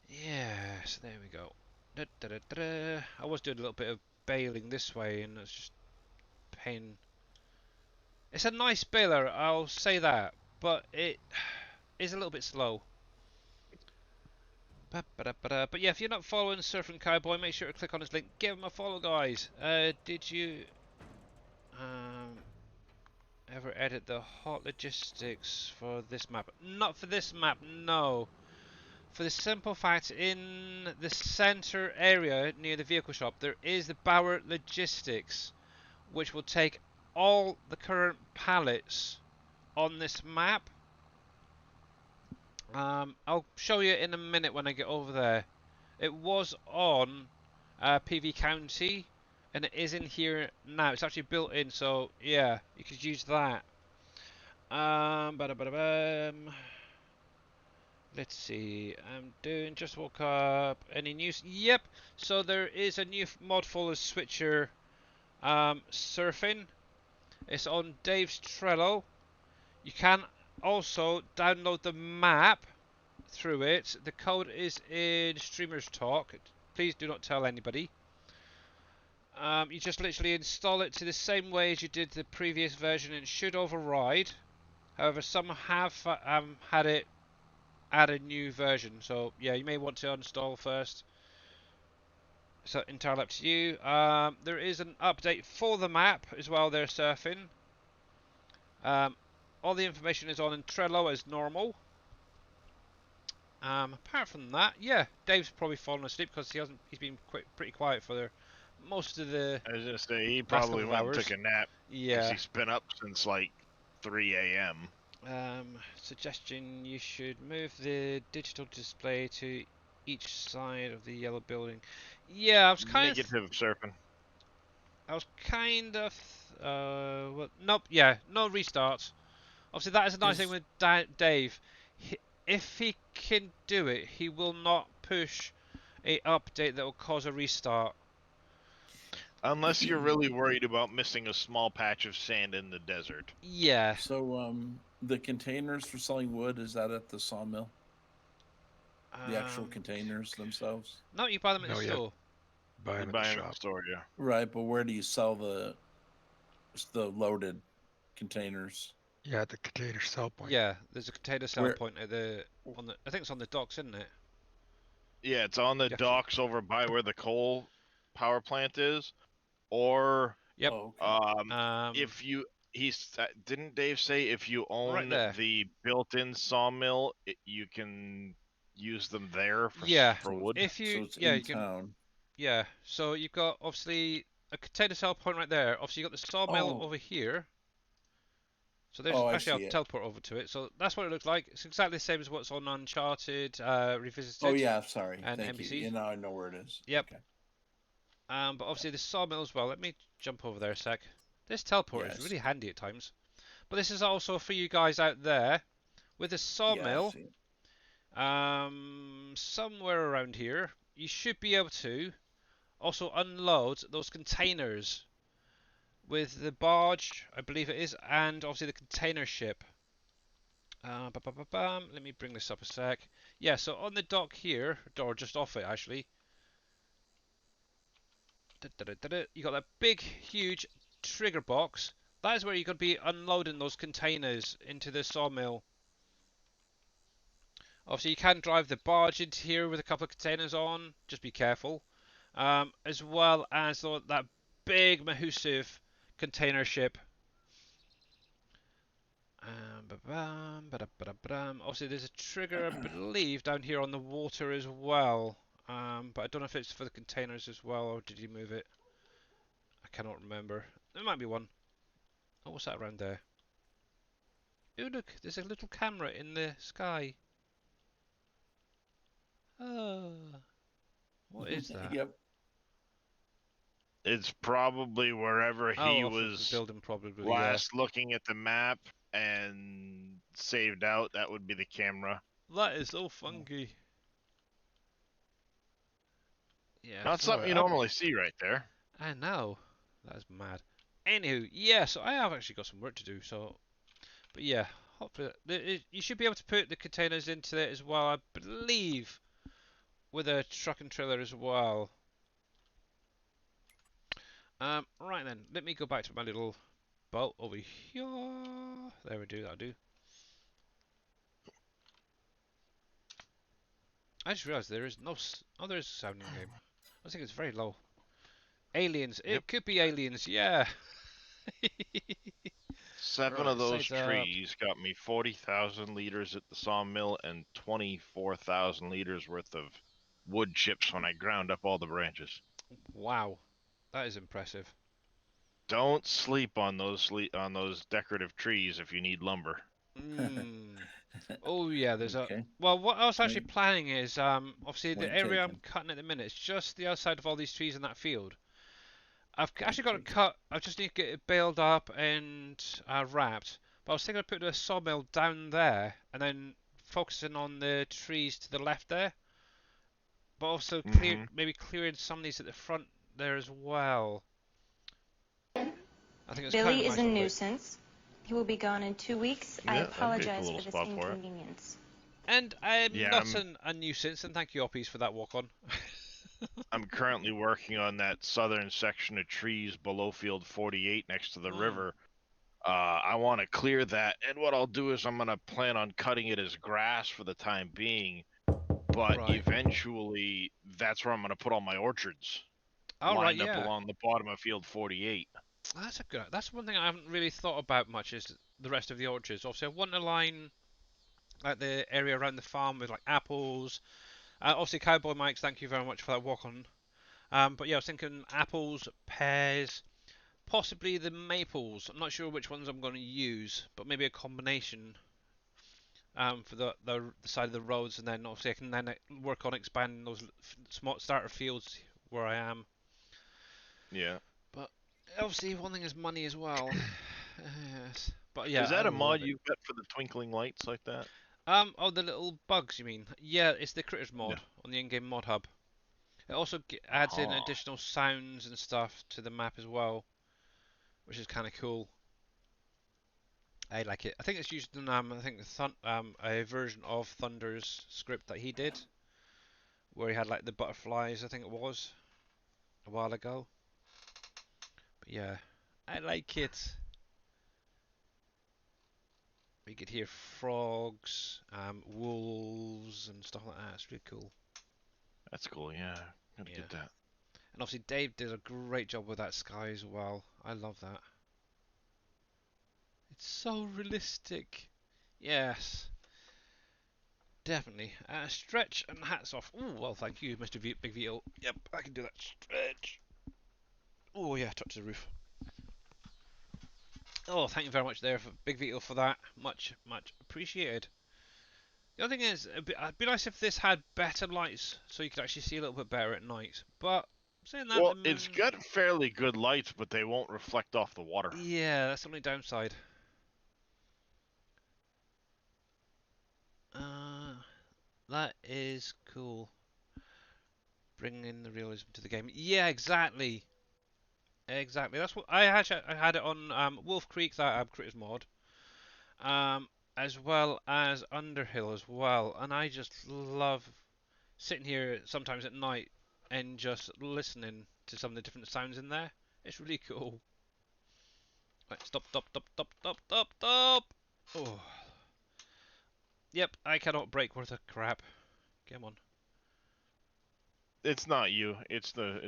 Yes, there we go. Da, da, da, da, da. I was doing a little bit of bailing this way, and it's just pain. It's a nice baler, I'll say that, but it is a little bit slow. But yeah, if you're not following Surfing Cowboy, make sure to click on his link. Give him a follow, guys. Did you ever edit the hot logistics for this map? Not for this map, no. For the simple fact, in the center area near the vehicle shop, there is the Bauer logistics, which will take all the current pallets on this map. I'll show you in a minute when I get over there. It was on PV County, and it is in here now. It's actually built in, so yeah, you could use that. Let's see. I'm doing. Just woke up. Any news? Yep. So there is a new mod full of Switcher surfing. It's on Dave's Trello. You can also download the map through it. The code is in Streamers Talk. Please do not tell anybody. You just literally install it to the same way as you did the previous version, and it should override. However, some have had it add a new version, so yeah, you may want to uninstall first. So entirely up to you. There is an update for the map as well. They're surfing. All the information is on in Trello as normal. Apart from that, yeah, Dave's probably fallen asleep because he's been pretty quiet for most of the
I was gonna say he
last
probably
couple of
went and
hours.
took a nap because
Yeah.
he's been up since like 3 a.m.
Suggestion: you should move the digital display to each side of the yellow building. Yeah, I was kind of.
Negative surfing.
Well, nope. Yeah, no restarts. Obviously, that is a nice thing with Dave. If he can do it, he will not push a update that will cause a restart.
Unless you're really worried about missing a small patch of sand in the desert.
Yeah.
So, the containers for selling wood, is that at the sawmill? The actual containers themselves?
No, you buy them in the
No, yeah.
store.
Buy
You
them in
buy
the
them in
shop.
the store, yeah.
Right, but where do you sell the loaded containers?
Yeah, at the container sell point.
Yeah, there's a container sell
Where-
point at I think it's on the docks, isn't it?
Yeah, it's on the
Yeah.
docks over by where the coal power plant is, or
Yep.
Oh, okay.
if you didn't Dave say if you
Right
own
there.
the built-in sawmill, you can use them there for
Yeah.
for
So-
wood.
If you
So it's
yeah,
in
you can
town.
yeah. So you've got obviously a container sell point right there. Obviously you've got the sawmill
Oh.
over here. So there's
Oh, I
actually
see
I'll
it.
teleport over to it. So that's what it looks like. It's exactly the same as what's on Uncharted Revisited.
Oh, yeah, sorry.
And
Thank
NPCs.
you. Yeah, now I know where it is.
Yep.
Okay.
But obviously the sawmill as well. Let me jump over there a sec. This teleport is
Yes.
really handy at times. But this is also for you guys out there with a
Yeah, I
sawmill.
see it.
Somewhere around here, you should be able to also unload those containers with the barge, I believe it is, and obviously the container ship. Let me bring this up a sec. Yeah, so on the dock here, or just off it actually, you got that big, huge trigger box. That is where you're going to be unloading those containers into the sawmill. Obviously, you can drive the barge into here with a couple of containers on. Just be careful. As well as that big Mahusive container ship. Obviously, there's a trigger, I believe, down here on the water as well. But I don't know if it's for the containers as well, or did you move it? I cannot remember. There might be one. Oh, what's that around there? Oh, look, there's a little camera in the sky. Oh, what is that?
Yep.
It's probably wherever
Oh,
he
off of the
was
building, probably, yeah.
last looking at the map and saved out. That would be the camera.
That is so funky. Yeah,
Not
so
something you normally see right there.
I know. That is mad. Anywho, yeah, so I have actually got some work to do, so... But yeah, hopefully... You should be able to put the containers into it as well, I believe, with a truck and trailer as well. Right then, let me go back to my little boat over here. There we do, that'll do. I just realised there is no... Oh, there is sound in game. I think it's very low. Aliens.
Yep.
It could be aliens, yeah.
7
Right,
of those
sides up.
trees got me 40,000 liters at the sawmill and 24,000 liters worth of wood chips when I ground up all the branches.
Wow, that is impressive.
Don't sleep on those decorative trees if you need lumber.
Oh yeah, there's
Okay.
well, what I was actually
Point-
planning is obviously the
point
area I'm
taken.
cutting at the minute is just the outside of all these trees in that field. I've actually got to
taken.
cut. I just need to get it baled up and wrapped. But I was thinking of putting a sawmill down there and then focusing on the trees to the left there. But also maybe clearing some of these at the front there as well. I think it's kind of
Billy
a
is
nice
a
little bit.
nuisance. He will be gone in 2 weeks. I
Yeah, that'd be a
apologize
cool
for
little
this
spot for it.
inconvenience.
And I'm
Yeah,
not a nuisance, and thank you, Oppies, for that walk on.
I'm currently working on that southern section of trees below Field 48 next to the river. I want to clear that, and what I'll do is I'm going to plan on cutting it as grass for the time being, but
Right.
eventually that's where I'm going to put all my orchards
All right,
lined up
yeah.
along the bottom of Field 48.
That's one thing I haven't really thought about much is the rest of the orchards. Obviously, I want to line like the area around the farm with like apples. Obviously, Cowboy Mike's, thank you very much for that walk on. But yeah, I was thinking apples, pears, possibly the maples. I'm not sure which ones I'm going to use, but maybe a combination for the side of the roads, and then obviously I can then work on expanding those small starter fields where I am.
Yeah.
But obviously, one thing is money as well. Yes. But yeah,
Is that
I
a mod
love it.
you've got for the twinkling lights like that?
Oh, the little bugs, you mean? Yeah, it's the Critters mod
Yeah.
on the in-game mod hub. It also adds in
Oh.
additional sounds and stuff to the map as well, which is kind of cool. I like it. I think it's used in I think a version of Thunder's script that he did, where he had like the butterflies. I think it was a while ago. But yeah, I like it. You could hear frogs, wolves, and stuff like that. It's really cool.
That's cool, yeah. Gotta
Yeah.
get that.
And obviously Dave did a great job with that sky as well. I love that. It's so realistic. Yes. Definitely. Stretch and hats off. Oh, well, thank you, Mr. Big Vito. Yep, I can do that. Stretch. Oh, yeah, touch the roof. Oh, thank you very much there, for Big Vito, for that. Much, much appreciated. The other thing is, it'd be nice if this had better lights, so you could actually see a little bit better at night. But saying that,
Well, it's got fairly good lights, but they won't reflect off the water.
yeah, that's the only downside. That is cool. Bringing the realism to the game. Yeah, exactly. Exactly. That's what I had it on Wolf Creek, that Critters mod, as well as Underhill as well, and I just love sitting here sometimes at night and just listening to some of the different sounds in there. It's really cool. Right, stop. Oh. Yep, I cannot break worth a crap. Come on.
It's not you. It's the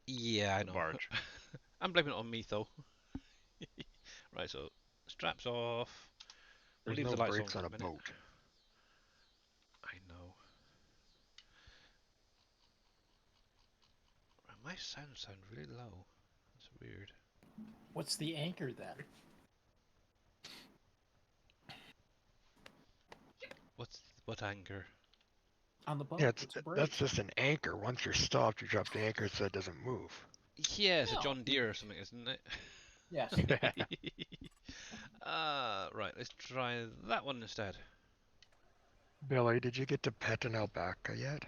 Yeah, I
the
know.
barge.
I'm blaming it on me though. Right, so straps off. We'll
There's
leave
no
the lights on
brakes
for
on
a
a
minute.
boat.
I know. My sound really low. That's weird.
What's the anchor then?
What anger?
On the boat.
Yeah,
It's a brake.
that's just an anchor. Once you're stopped, you drop the anchor so it doesn't move.
Yeah, it's a
No.
John Deere or something, isn't it?
Yes.
Right, let's try that one instead.
Billy, did you get to pet an alpaca yet?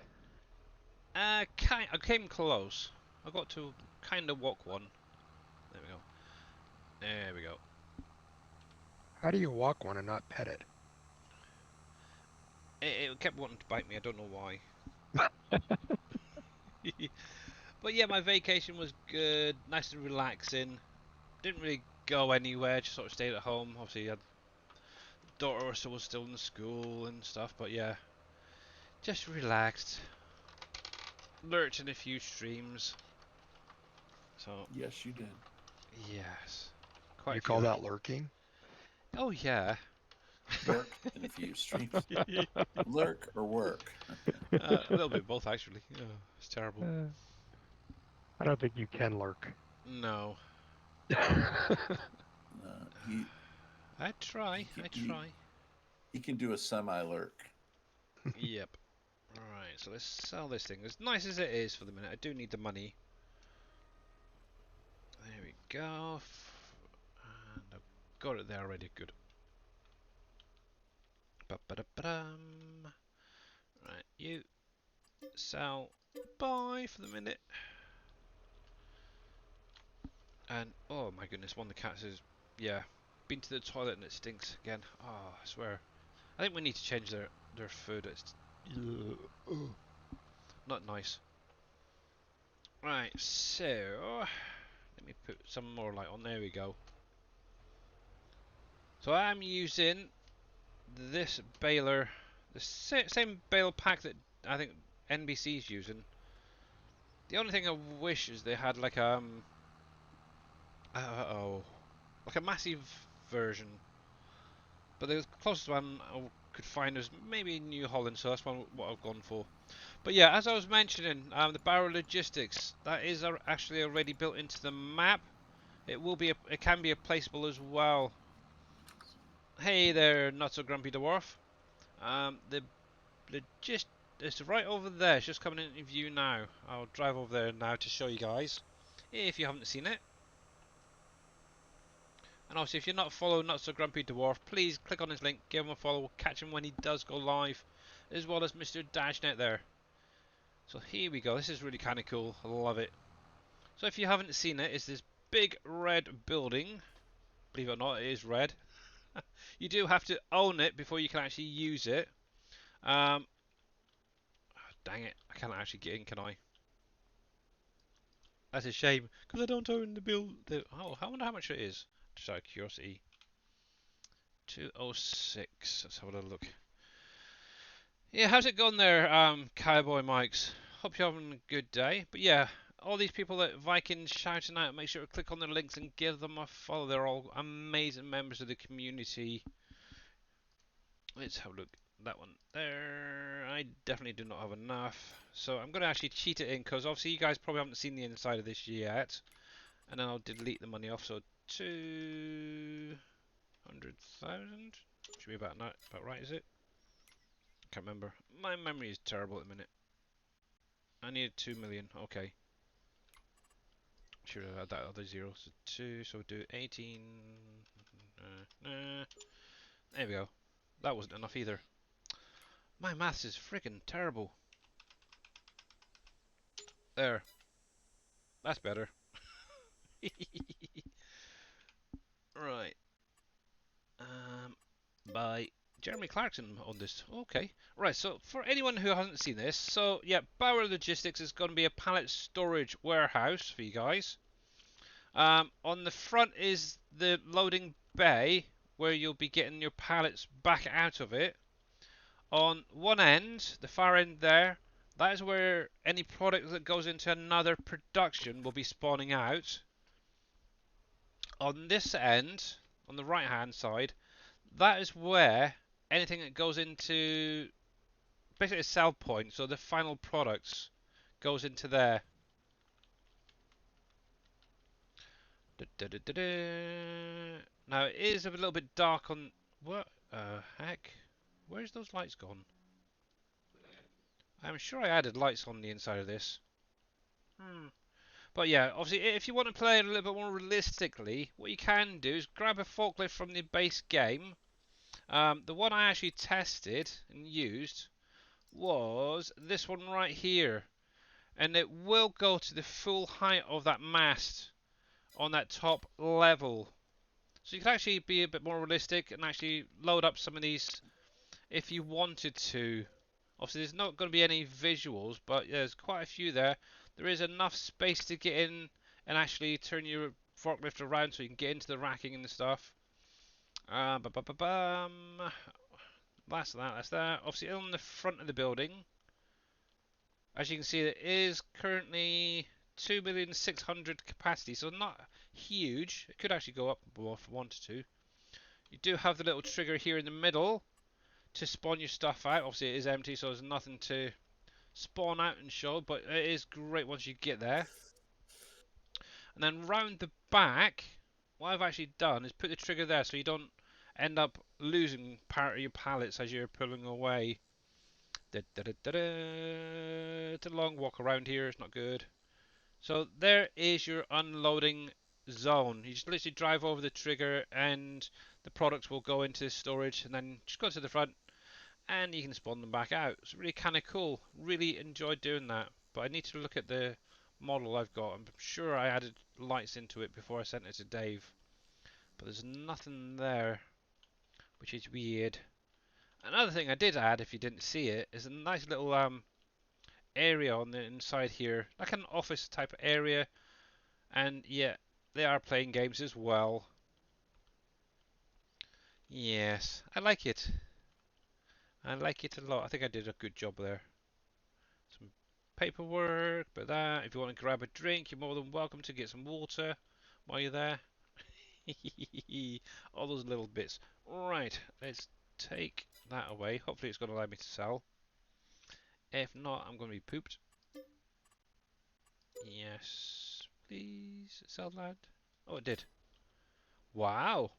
I came close. I got to kind of walk one. There we go. There we go.
How do you walk one and not pet it?
It kept wanting to bite me. I don't know why. But yeah, my vacation was good. Nice and relaxing. Didn't really go anywhere. Just sort of stayed at home. Obviously, had daughter was still in school and stuff. But yeah, just relaxed. Lurked in a few streams. So
Yes, you did.
yes, quite
You
a few.
call that lurking?
Oh yeah.
Lurk in a few streams. Lurk or work.
A little bit of both actually. Oh, it's terrible.
I don't think you can lurk.
No.
He
I try.
he can do a semi-lurk.
Yep. Alright, so let's sell this thing. As nice as it is for the minute, I do need the money. There we go. And I've got it there already. Good. Ba-ba-da-ba-dum. Right, you sell. Buy for the minute. And oh my goodness, one of the cats is, yeah, been to the toilet and it stinks again. Oh, I swear. I think we need to change their food. It's not nice. Right, so let me put some more light on. There we go. So I'm using this baler, the same bale pack that I think NBC's using. The only thing I wish is they had like like a massive version. But the closest one I could find is maybe New Holland, so that's what I've gone for. But yeah, as I was mentioning, the Barrow Logistics, that is actually already built into the map. It can be a placeable as well. Hey there, not so grumpy dwarf. The logist it's right over there. It's just coming into view now. I'll drive over there now to show you guys, if you haven't seen it. And obviously, if you're not following Not So Grumpy Dwarf, please click on his link, give him a follow, catch him when he does go live, as well as Mr. Dashnet there. So here we go. This is really kind of cool. I love it. So if you haven't seen it, it's this big red building. Believe it or not, it is red. You do have to own it before you can actually use it. Oh, dang it, I can't actually get in, can I? That's a shame, because I don't own the build. Oh, I wonder how much it is. Just out of curiosity. 206. Let's have a little look. Yeah, how's it going there, Cowboy Mikes? Hope you're having a good day. But yeah, all these people that Vikings shouting out, make sure to click on their links and give them a follow. They're all amazing members of the community. Let's have a look. That one there. I definitely do not have enough. So I'm going to actually cheat it in, because obviously you guys probably haven't seen the inside of this yet. And then I'll delete the money off. So 200,000? Should be about right, is it? Can't remember. My memory is terrible at the minute. I needed 2 million. Okay. Should have had that other zero. So 2. So we'll do 18. There we go. That wasn't enough either. My maths is freaking terrible. There. That's better. Right. By Jeremy Clarkson on this. Okay. Right, so for anyone who hasn't seen this, so yeah, Bauer Logistics is going to be a pallet storage warehouse for you guys. On the front is the loading bay where you'll be getting your pallets back out of it. On one end, the far end there, that is where any product that goes into another production will be spawning out. On this end, on the right hand side, that is where anything that goes into basically a sell point, so the final products goes into there. Now it is a little bit dark on what heck? Where's those lights gone? I'm sure I added lights on the inside of this. But yeah, obviously if you want to play it a little bit more realistically, what you can do is grab a forklift from the base game. The one I actually tested and used was this one right here. And it will go to the full height of that mast on that top level. So you can actually be a bit more realistic and actually load up some of these if you wanted to. Obviously there's not going to be any visuals, but there's quite a few there. There is enough space to get in and actually turn your forklift around so you can get into the racking and the stuff. That's that. Obviously on the front of the building, as you can see, it is currently 2,600,000 capacity, so not huge. It could actually go up more if I wanted to. You do have the little trigger here in the middle to spawn your stuff out. Obviously it is empty, so there's nothing to spawn out and show, but it is great once you get there. And then round the back, what I've actually done is put the trigger there so you don't end up losing part of your pallets as you're pulling away. It's a long walk around here, it's not good. So there is your unloading zone. You just literally drive over the trigger and the products will go into storage, and then just go to the front and you can spawn them back out. It's really kind of cool. Really enjoyed doing that. But I need to look at the model I've got. I'm sure I added lights into it before I sent it to Dave. But there's nothing there, which is weird. Another thing I did add, if you didn't see it, is a nice little area on the inside here, like an office type area. And yeah, they are playing games as well. Yes, I like it. I like it a lot. I think I did a good job there. Some paperwork, but that. If you want to grab a drink, you're more than welcome to get some water while you're there. All those little bits. Right, let's take that away. Hopefully it's going to allow me to sell. If not, I'm going to be pooped. Yes, please sell land. Oh, it did. Wow.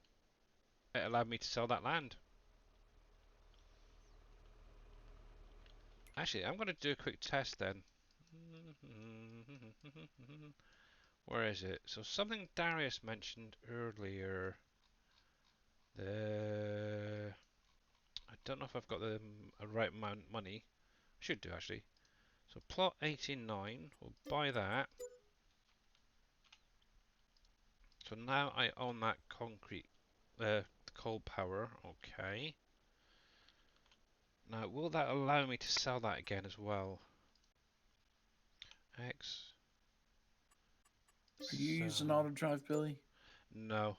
It allowed me to sell that land. Actually, I'm going to do a quick test then. Where is it? So something Darius mentioned earlier. I don't know if I've got the right amount of money. I should do actually. So plot 89. We'll buy that. So now I own that concrete, coal power. Okay. Now, will that allow me to sell that again as well? X.
Are you using
Sell.
auto drive, Billy?
No.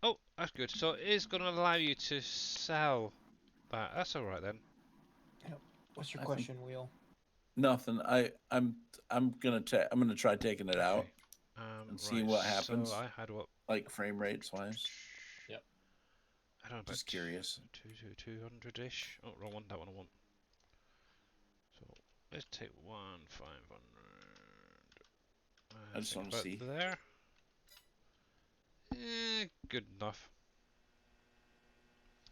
Oh, that's good. So it is going to allow you to sell that. That's all right then.
What's your
I
question, Wheel?
Nothing. I'm gonna try taking it out and see what happens.
So I had what?
Like frame rates wise.
Yep.
I don't know.
Just curious.
200-ish. Oh, wrong one. That one I want. So let's take 500.
I just want to see.
There. Good enough.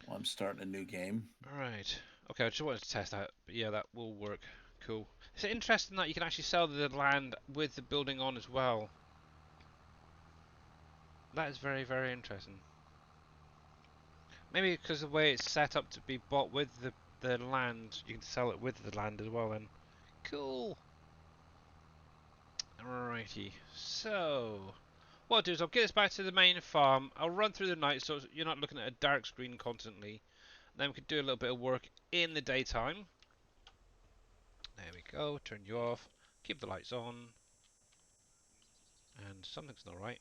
Well, I'm starting a new game.
Alright. Okay, I just wanted to test that. But yeah, that will work. Cool. It's interesting that you can actually sell the land with the building on as well. That is very, very interesting. Maybe because of the way it's set up to be bought with the land, you can sell it with the land as well then. Cool. Alrighty. So, what I'll do is I'll get us back to the main farm. I'll run through the night so you're not looking at a dark screen constantly. Then we could do a little bit of work in the daytime. There we go. Turn you off. Keep the lights on. And something's not right.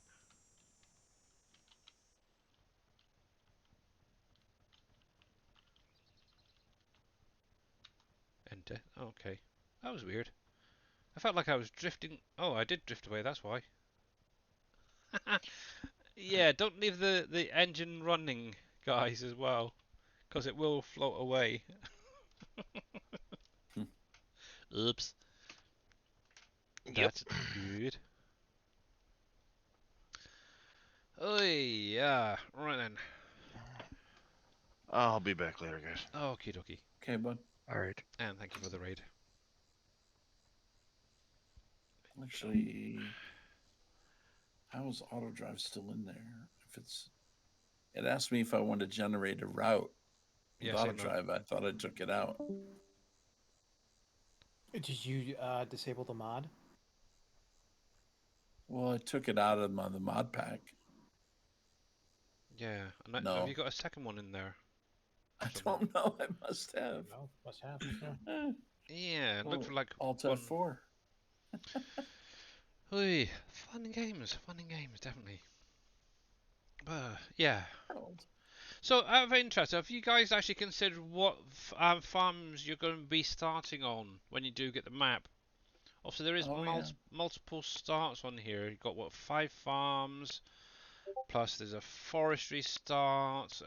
death. Okay, that was weird. I felt like I was drifting. Oh, I did drift away. That's why. Yeah, don't leave the engine running, guys, as well, because it will float away. Oops.
Yep.
That's good. Oh yeah. Right then.
I'll be back later, guys.
Okie dokie.
Okay, bud.
All right.
And thank you for the raid.
Actually, how is auto drive still in there? If it asked me if I wanted to generate a route with
Yeah,
auto
same though.
drive. I thought I took it out.
Did you disable the mod?
Well, I took it out of the mod pack.
Yeah. And
No.
have you got a second one in there?
I
Somewhere?
don't know. I must have.
No, must have.
Eh,
Yeah. Look for like
Alt
one.
F4.
Oy, fun and games, definitely. Yeah. So, out of interest, have you guys actually considered what farms you're going to be starting on when you do get the map? Also, there is
Oh, yeah.
multiple starts on here. You've got, what, 5 farms, plus there's a forestry start.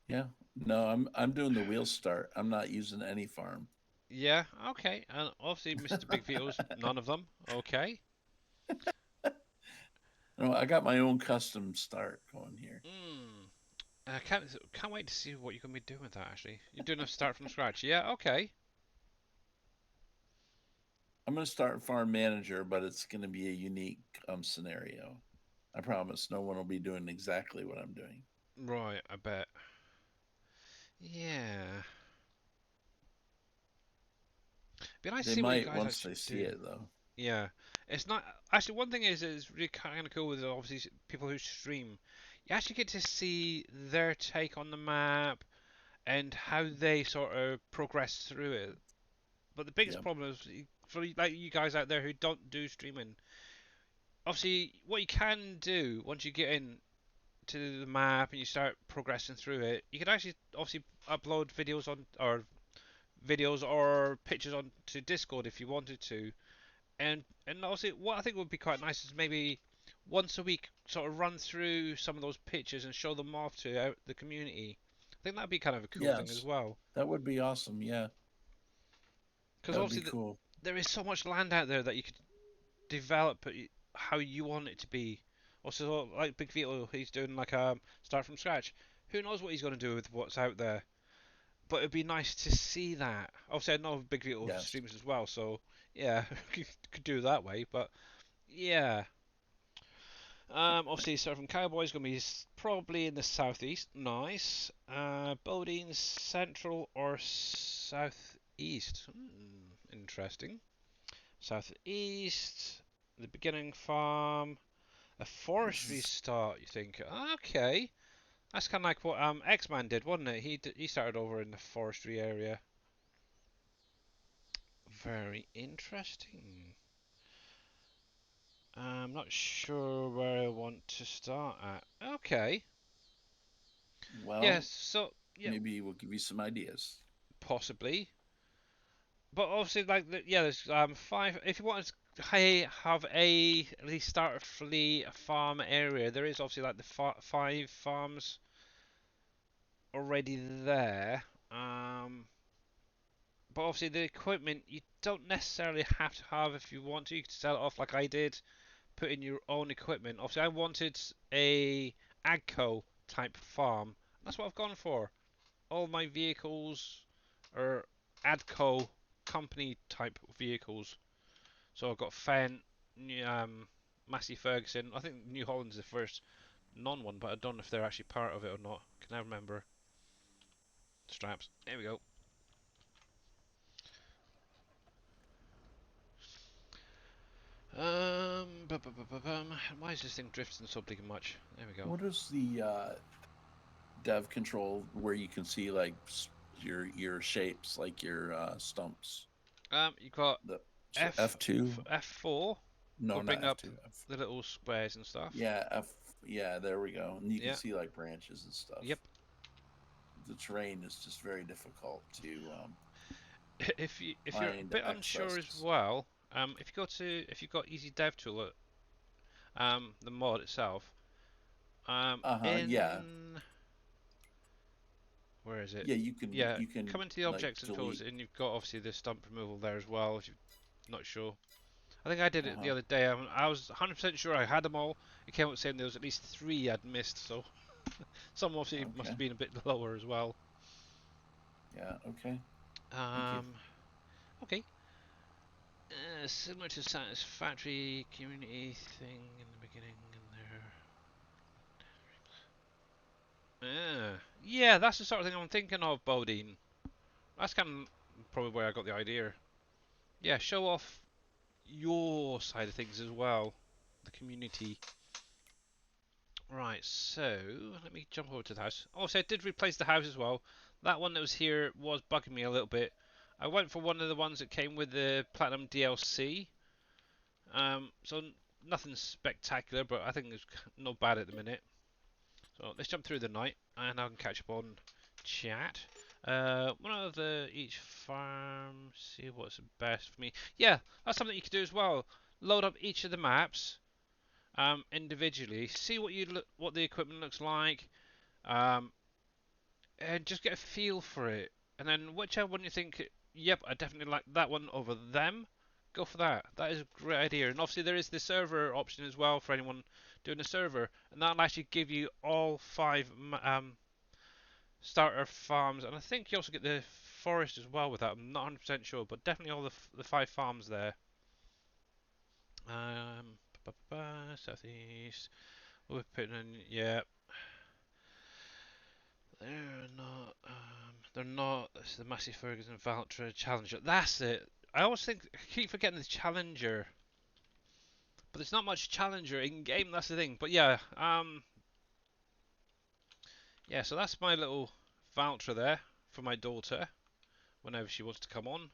Yeah. No, I'm doing the wheel start. I'm not using any farm.
Yeah, okay. And obviously, Mr. Big Vito's none of them. Okay.
No, I got my own custom start going here.
I can't wait to see what you're going to be doing with that, actually. You're doing a start from scratch. Yeah, okay.
I'm going to start farm manager, but it's going to be a unique scenario. I promise no one will be doing exactly what I'm doing.
Right, I bet. Yeah. Be nice to
They
see what you
might
guys
once
actually
they see
do.
it, though.
Yeah. It's not actually one thing is really kind of cool with obviously people who stream. You actually get to see their take on the map and how they sort of progress through it. But the biggest
Yep.
problem is for like you guys out there who don't do streaming. Obviously, what you can do once you get in to the map and you start progressing through it, you can actually obviously upload videos or pictures onto Discord if you wanted to. And also, what I think would be quite nice is maybe once a week sort of run through some of those pictures and show them off to the community. I think that'd be kind of a cool thing as
Yes.
well.
That would be awesome. Yeah.
Because
That would be
obviously
cool.
there is so much land out there that you could develop it how you want it to be. Also, like Big Vito, he's doing like a start from scratch. Who knows what he's going to do with what's out there? But it'd be nice to see that. Obviously, I know Big Vito
Yes.
streams as well, so yeah, could do it that way. But yeah. Obviously, Surfing Cowboy is going to be probably in the southeast. Nice. Bodine central or southeast? Interesting. Southeast. The beginning farm. A forestry start. You think? Okay. That's kind of like what X-Man did, wasn't it? He started over in the forestry area. Very interesting. I'm not sure where I want to start at. Okay.
Well,
Yes, so yeah,
maybe we'll give you some ideas.
possibly. But obviously, like there's 5. If you want to have a at least start a flea farm area, there is obviously like the 5 farms already there. But obviously the equipment you don't necessarily have to have if you want to. You could sell it off like I did, put in your own equipment. Obviously, I wanted a Agco type farm. That's what I've gone for. All my vehicles are Adco company type vehicles. So I've got Fendt, Massey Ferguson. I think New Holland's the first non-one, but I don't know if they're actually part of it or not. Can I remember? Straps. There we go. Why is this thing drifting so big and much? There we go.
What is the dev control where you can see like your shapes, like your stumps?
You've got
The
F2,
F2.
F4.
No,
Will
not
bring up
F2.
the little squares and stuff.
Yeah, Yeah, there we go. And you
Yeah.
can see like branches and stuff.
Yep.
The terrain is just very difficult to
if you're a
find
bit unsure as
access.
well, if you've got Easy Dev Tool, the mod itself,
Yeah.
in where is it?
Yeah,
Yeah,
you can
come into the
like
objects and tools,
delete.
and you've got obviously the stump removal there as well. If you're not sure, I think I did it the
Uh-huh.
other day. I was 100% sure I had them all. It came out saying there was at least 3 I'd missed, so some obviously must
Okay.
have been a bit lower as well.
Yeah, okay. Thank you.
Okay. Similar to Satisfactory community thing in the beginning, and there. Yeah, that's the sort of thing I'm thinking of, Bodine. That's kind of probably where I got the idea. Yeah, show off your side of things as well, the community. Right, so let me jump over to the house. Also, I did replace the house as well. That one that was here was bugging me a little bit. I went for one of the ones that came with the Platinum DLC. So nothing spectacular, but I think it's not bad at the minute. So let's jump through the night, and I can catch up on chat. One of the each farm, see what's best for me. Yeah, that's something you could do as well. Load up each of the maps individually, see what the equipment looks like, and just get a feel for it. And then whichever one you think, yep, I definitely like that one over them, go for that. That is a great idea. And obviously there is the server option as well for anyone doing a server, and that'll actually give you all 5 starter farms, and I think you also get the forest as well with that. I'm not 100% sure, but definitely all the 5 farms there. Southeast. We're putting in, yeah. They're not. They're not. This is the Massey Ferguson Valtra Challenger. That's it. I always I keep forgetting the Challenger, but there's not much Challenger in game. That's the thing. But yeah, yeah. So that's my little Valtra there for my daughter whenever she wants to come on,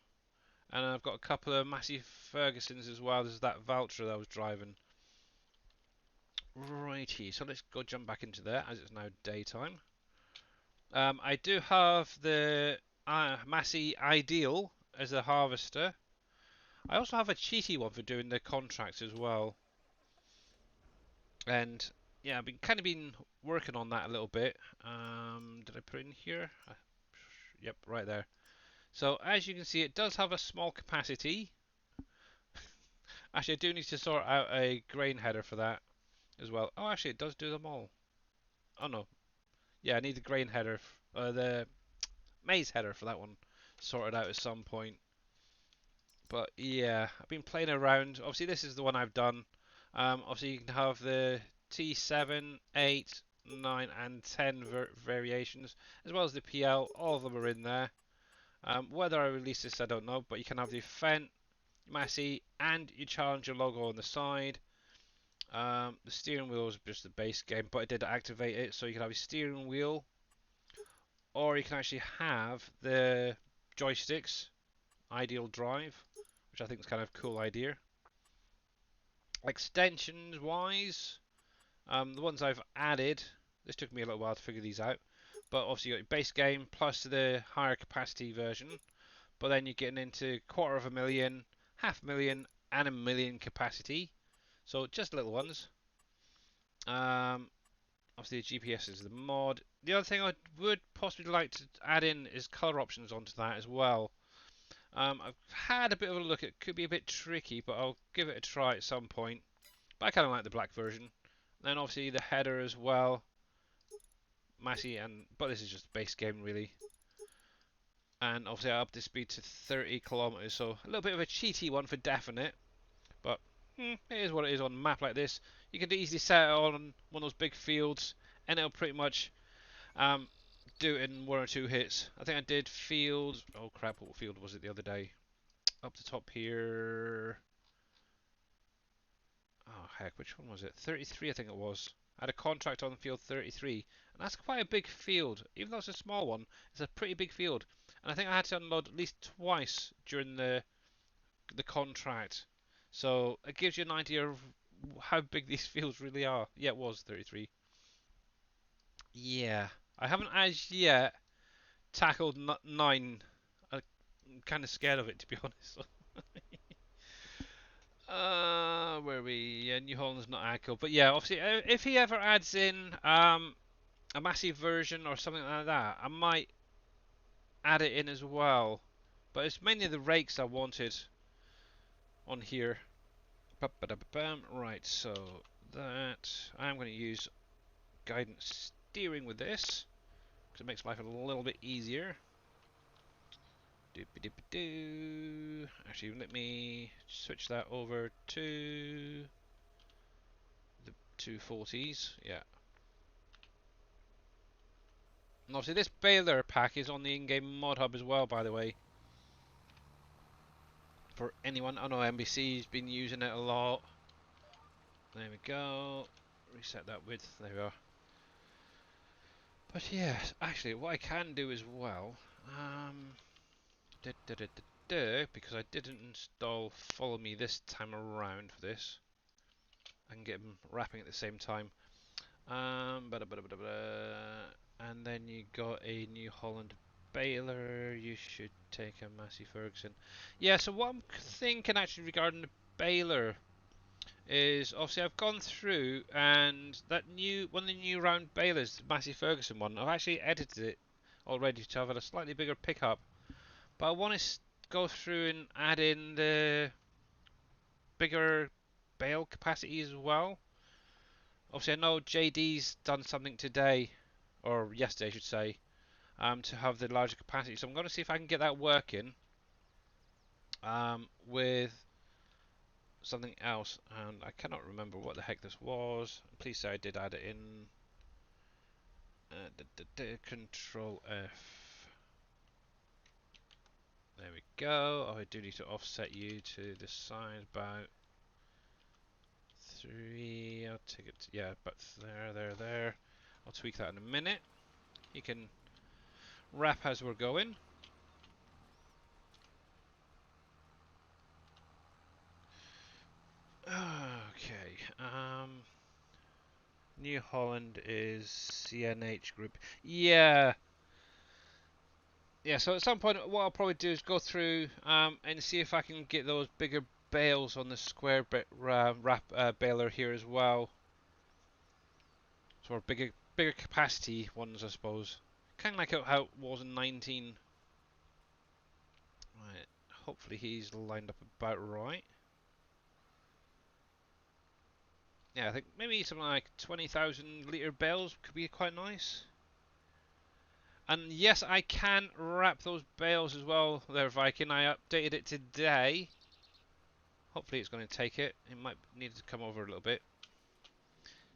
and I've got a couple of Massey Fergusons as well. There's that Valtra that I was driving. Righty. So let's go jump back into there as it's now daytime. I do have the Massey Ideal as a harvester. I also have a cheaty one for doing the contracts as well. And yeah, I've been working on that a little bit. Did I put it in here? Yep, right there. So as you can see, it does have a small capacity. Actually, I do need to sort out a grain header for that as well. Oh, actually, it does do them all. Oh no, yeah, I need the grain header, the maize header for that one sorted out at some point. But yeah, I've been playing around. Obviously, this is the one I've done. Obviously, you can have the T7, 8, 9, and 10 variations, as well as the PL. All of them are in there. Whether I release this, I don't know. But you can have the Fendt, Massey, and your Challenger logo on the side. The steering wheel is just the base game, but I did activate it, so you can have your steering wheel, or you can actually have the joysticks, ideal drive, which I think is kind of a cool idea. Extensions wise, the ones I've added, this took me a little while to figure these out, but obviously you got your base game plus the higher capacity version, but then you're getting into 250,000, 500,000, and 1,000,000 capacity, so just little ones. Obviously the GPS is the mod. The other thing I would possibly like to add in is color options onto that as well. I've had a bit of a look. It could be a bit tricky, but I'll give it a try at some point. But I kind of like the black version. Then obviously the header as well. Massey, but this is just base game really. And obviously I upped the speed to 30 kilometers, so a little bit of a cheaty one for definite. But it is what it is on a map like this. You can easily set it on one of those big fields, and it'll pretty much do it in 1 or 2 hits. I think I did field. Oh crap! What field was it the other day? Up the top here. Oh heck, which one was it? 33, I think it was. I had a contract on field 33, and that's quite a big field. Even though it's a small one, it's a pretty big field. And I think I had to unload at least twice during the contract. So it gives you an idea of how big these fields really are. Yeah, it was 33. Yeah, I haven't as yet tackled 9. I'm kind of scared of it, to be honest. Where are we? Yeah, New Holland's not Echo, but yeah, obviously, if he ever adds in a massive version or something like that, I might add it in as well. But it's mainly the rakes I wanted on here. Right, so that I'm going to use guidance steering with this because it makes life a little bit easier. Doop-a-doop-a-doo. Actually, let me switch that over to the 240s. Yeah. And obviously, this baler pack is on the in-game mod hub as well, by the way. For anyone, I know NBC's been using it a lot. There we go. Reset that width. There we are. But yes, actually, what I can do as well, because I didn't install Follow Me this time around for this, I can get them wrapping at the same time. And then you got a New Holland baler. You should take a Massey Ferguson. Yeah. So what I'm thinking actually regarding the baler is obviously I've gone through and that one of the new round balers, the Massey Ferguson one, I've actually edited it already to have a slightly bigger pickup. But I want to go through and add in the bigger bale capacity as well. Obviously, I know JD's done something today, or yesterday, I should say, to have the larger capacity. So I'm going to see if I can get that working with something else. And I cannot remember what the heck this was. Please say I did add it in. Control F. There we go. Oh, I do need to offset you to the side about 3. I'll take it. Yeah, but there. I'll tweak that in a minute. You can wrap as we're going. Okay. New Holland is CNH Group. Yeah. Yeah, so at some point what I'll probably do is go through and see if I can get those bigger bales on the square wrap baler here as well. So bigger capacity ones, I suppose. Kind of like how it was in 19. Right. Hopefully he's lined up about right. Yeah, I think maybe something like 20,000 litre bales could be quite nice. And yes, I can wrap those bales as well there, Viking. I updated it today. Hopefully it's going to take it. It might need to come over a little bit.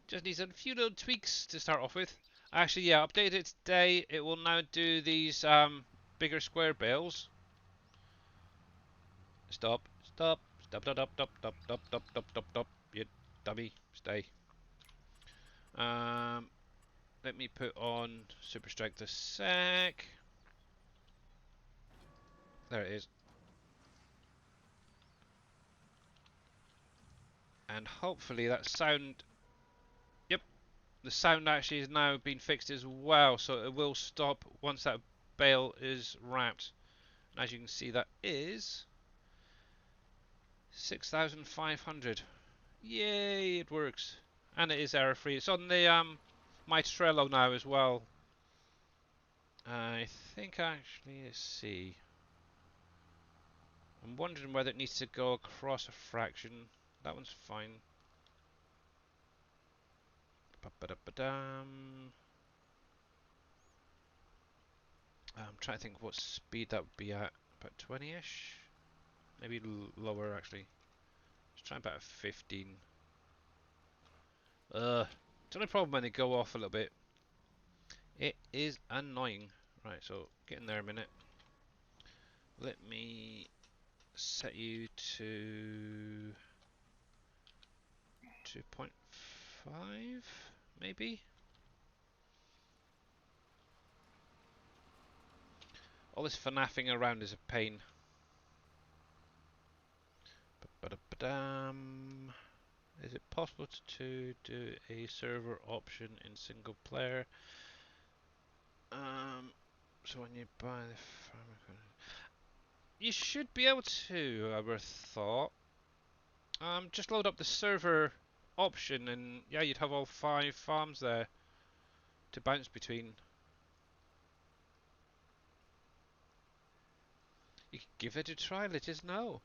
Just needs a few little tweaks to start off with. Actually, yeah, updated it today. It will now do these bigger square bales. Stop. You dummy. Stay. Let me put on Super Strike the sec. There it is. And hopefully that sound... Yep, the sound actually has now been fixed as well, so it will stop once that bale is wrapped. And as you can see, that is 6,500. Yay, it works. And it is error free. It's on the my Trello now as well. I think actually, let's see. I'm wondering whether it needs to go across a fraction. That one's fine. I'm trying to think what speed that would be at. About 20-ish? Maybe lower actually. Let's try about 15. It's the only problem when they go off a little bit. It is annoying. Right, so get in there a minute. Let me set you to 2.5 maybe? All this FNAFing around is a pain. Is it possible to do a server option in single player? So when you buy the You should be able to, I would have thought. Just load up the server option and yeah, you'd have all 5 farms there to bounce between. You could give it a try, let us know.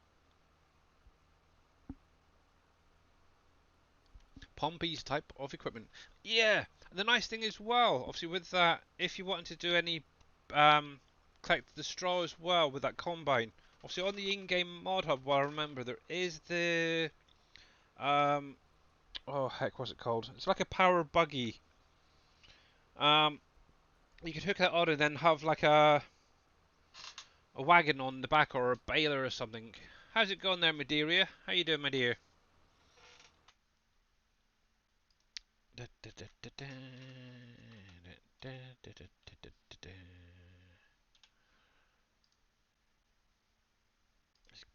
Pompey's type of equipment. Yeah, the nice thing as well, obviously with that, if you wanted to do any collect the straw as well with that combine, obviously on the in-game mod hub, well, I remember there is the oh heck, what's it called? It's like a power buggy. You could hook that on and then have like a wagon on the back or a baler or something. How's it going there, Madeira? How you doing, my dear? Let's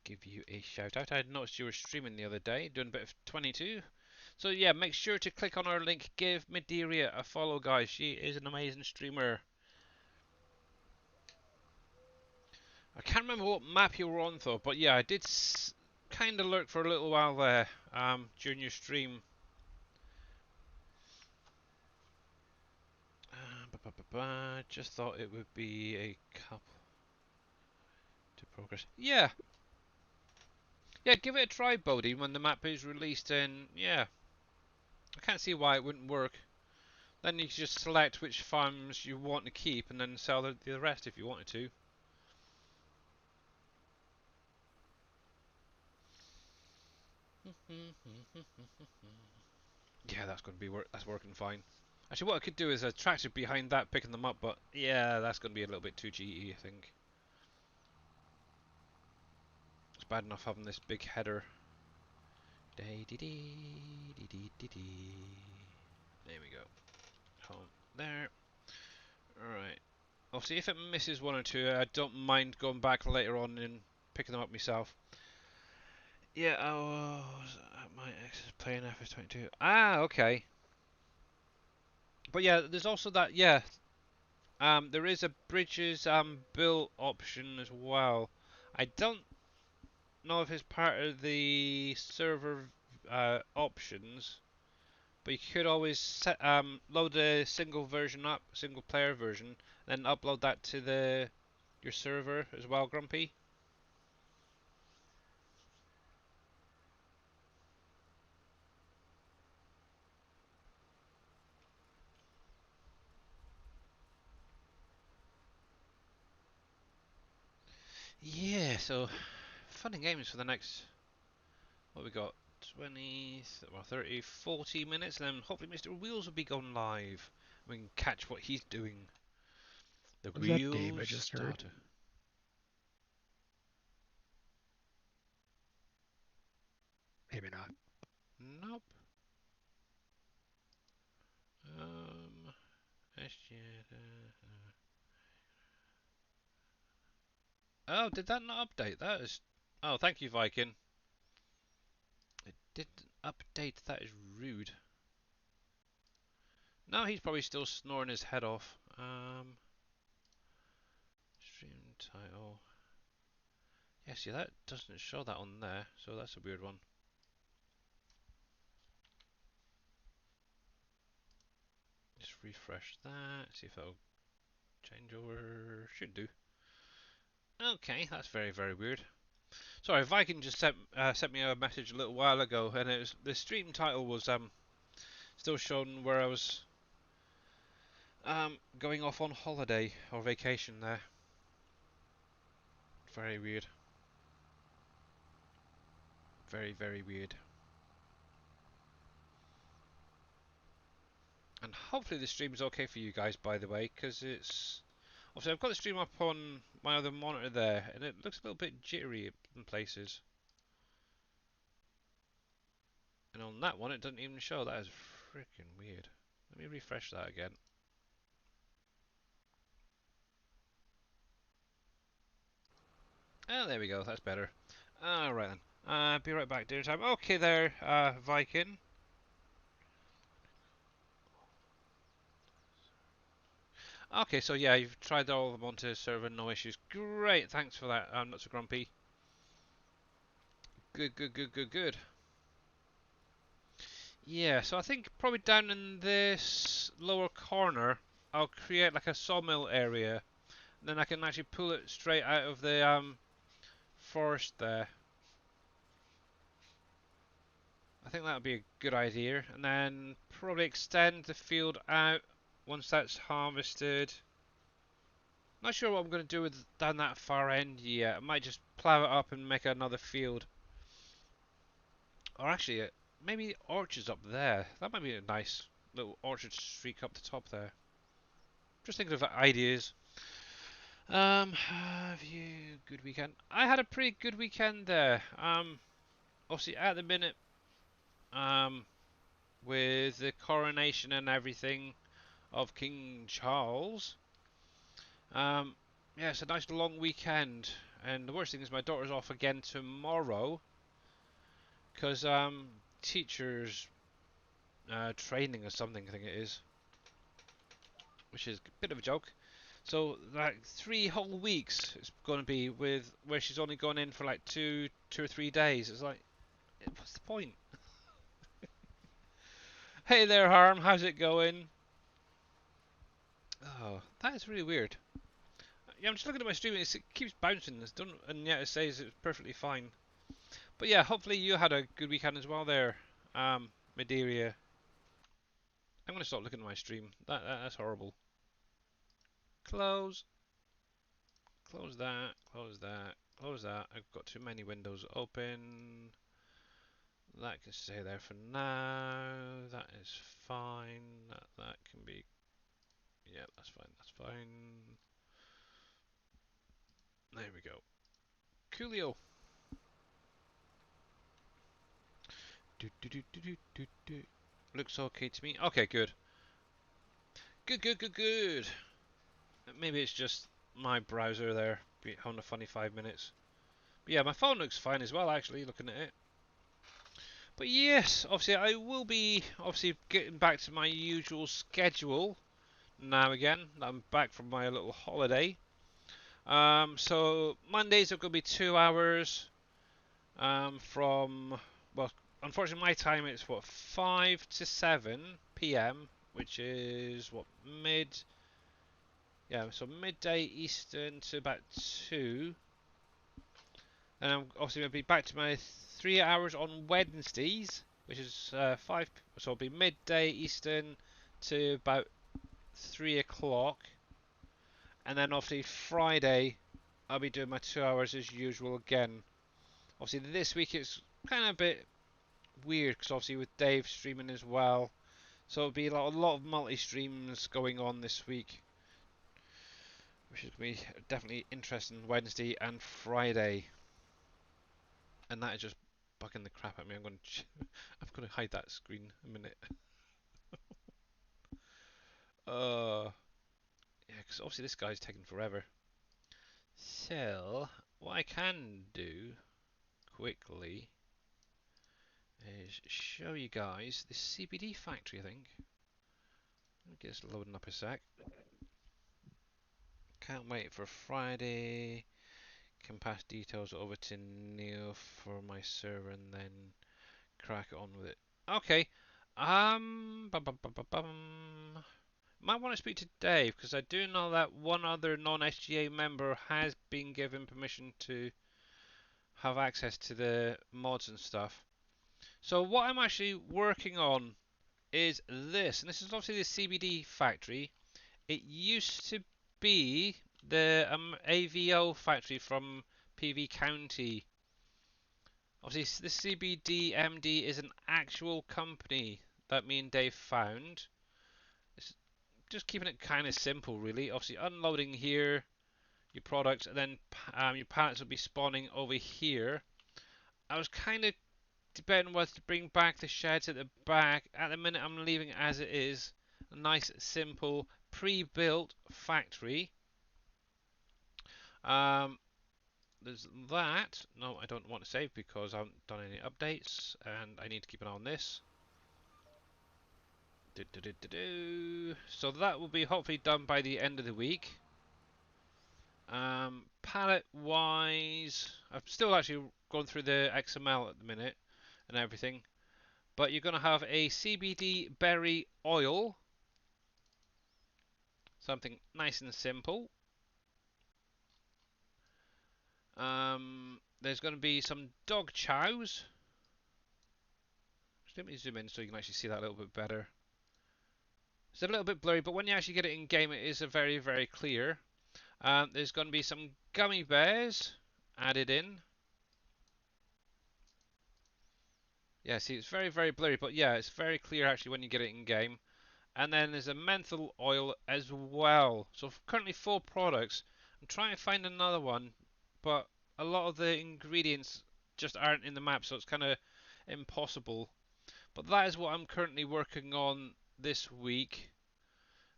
give you a shout out. I had noticed you were streaming the other day, doing a bit of 22. So yeah, make sure to click on our link. Give Madeira a follow, guys. She is an amazing streamer. I can't remember what map you were on though, but yeah, I did kind of lurk for a little while there during your stream. Just thought it would be a couple to progress. Yeah, yeah, give it a try, Bodhi, when the map is released. And yeah, I can't see why it wouldn't work. Then you can just select which farms you want to keep, and then sell the rest if you wanted to. Yeah, that's going to be that's working fine. Actually, what I could do is a tractor behind that picking them up, but yeah, that's going to be a little bit too GE, I think. It's bad enough having this big header. There we go. Home there. Alright. I'll see if it misses one or two. I don't mind going back later on and picking them up myself. Yeah, I was at my ex's playing FS22. Ah, okay. But yeah, there's also that, yeah. There is a bridges build option as well. I don't know if it's part of the server options, but you could always load a single version up, single player version, then upload that to your server as well, Grumpy. Yeah, so fun and games for the next, what we got, 20, well 30, 40 minutes, and then hopefully Mr. Wheels will be going live. We can catch what he's doing. The
Was that Dave I
Wheels
just heard?
starter.
Maybe not.
Nope. SGA. Oh, did that not update? That is. Oh, thank you, Viking. It didn't update. That is rude. No, he's probably still snoring his head off. Stream title. Yeah, see, that doesn't show that on there, so that's a weird one. Just refresh that, see if it'll change over. Should do. Okay, that's very, very weird. Sorry, Viking just sent me a message a little while ago, and it was the stream title was still showing where I was going off on holiday or vacation there. Very weird. Very, very weird. And hopefully the stream is okay for you guys, by the way, because it's... Obviously, I've got the stream up on my other monitor there, and it looks a little bit jittery in places. And on that one, it doesn't even show. That is freaking weird. Let me refresh that again. Oh, there we go. That's better. Alright then. Be right back, dinner time. Okay there, Viking. Okay, so yeah, you've tried all of them onto server, no issues. Great, thanks for that. I'm not so grumpy. Good, good, good, good, good. Yeah, so I think probably down in this lower corner, I'll create like a sawmill area. And then I can actually pull it straight out of the forest there. I think that would be a good idea. And then probably extend the field out once that's harvested. Not sure what I'm going to do with down that far end yet. I might just plough it up and make another field. Or actually, maybe orchards up there. That might be a nice little orchard streak up the top there. Just thinking of ideas. Have you good weekend? I had a pretty good weekend there. Obviously at the minute, with the coronation and everything of King Charles. Yeah, it's a nice long weekend. And the worst thing is my daughter's off again tomorrow. Because, teachers training or something, I think it is. Which is a bit of a joke. So, like, 3 whole weeks it's going to be with where she's only gone in for like two or 3 days. It's like, what's the point? Hey there, Harm. How's it going? Oh, that is really weird. Yeah, I'm just looking at my stream. It keeps bouncing, and yet it says it's perfectly fine. But yeah, hopefully you had a good weekend as well there, Madeira. I'm gonna stop looking at my stream. That's horrible. Close, close that, close that, close that. I've got too many windows open. That can stay there for now. That is fine. That can be. Yeah, that's fine. That's fine. There we go. Coolio. Do, do, do, do, do, do, do. Looks okay to me. Okay, good. Good, good, good, good. Maybe it's just my browser there having a funny 5 minutes. But yeah, my phone looks fine as well, actually, looking at it. But yes, obviously I will be obviously getting back to my usual schedule now again. I'm back from my little holiday. So Mondays are going to be 2 hours from, well, unfortunately my time it's what, 5 to 7 p.m., which is what, so midday Eastern to about 2. And I'm obviously going to be back to my 3 hours on Wednesdays, which is 5, so it'll be midday Eastern to about 3 o'clock. And then obviously Friday, I'll be doing my 2 hours as usual again. Obviously this week it's kind of a bit weird, because obviously with Dave streaming as well. So it'll be a lot of multi-streams going on this week, which is going to be definitely interesting Wednesday and Friday. And that is just bugging the crap at me. I'm going to hide that screen a minute. Yeah, because obviously this guy's taking forever. So what I can do quickly is show you guys this CBD factory. I think. Let me get this loading up a sec. Can't wait for Friday. Can pass details over to Neil for my server and then crack on with it. Okay. Might want to speak to Dave, because I do know that one other non-SGA member has been given permission to have access to the mods and stuff. So what I'm actually working on is this, and this is obviously the CBD factory. It used to be the AVO factory from PV County. Obviously, the CBD MD is an actual company that me and Dave found. It's just keeping it kind of simple, really. Obviously, unloading here your products, and then your pallets will be spawning over here. I was kind of debating whether to bring back the sheds at the back. At the minute, I'm leaving it as it is. A nice, simple, pre-built factory. There's that. No, I don't want to save because I haven't done any updates, and I need to keep an eye on this. So that will be hopefully done by the end of the week. Palette wise, I'm still actually going through the XML at the minute and everything. But you're going to have a CBD berry oil. Something nice and simple. There's going to be some dog chows. Let me zoom in so you can actually see that a little bit better. It's a little bit blurry, but when you actually get it in game, it is a very, very clear. There's going to be some gummy bears added in. Yeah, see, it's very, very blurry, but yeah, it's very clear actually when you get it in game. And then there's a menthol oil as well. So currently 4 products. I'm trying to find another one, but a lot of the ingredients just aren't in the map, so it's kind of impossible. But that is what I'm currently working on this week,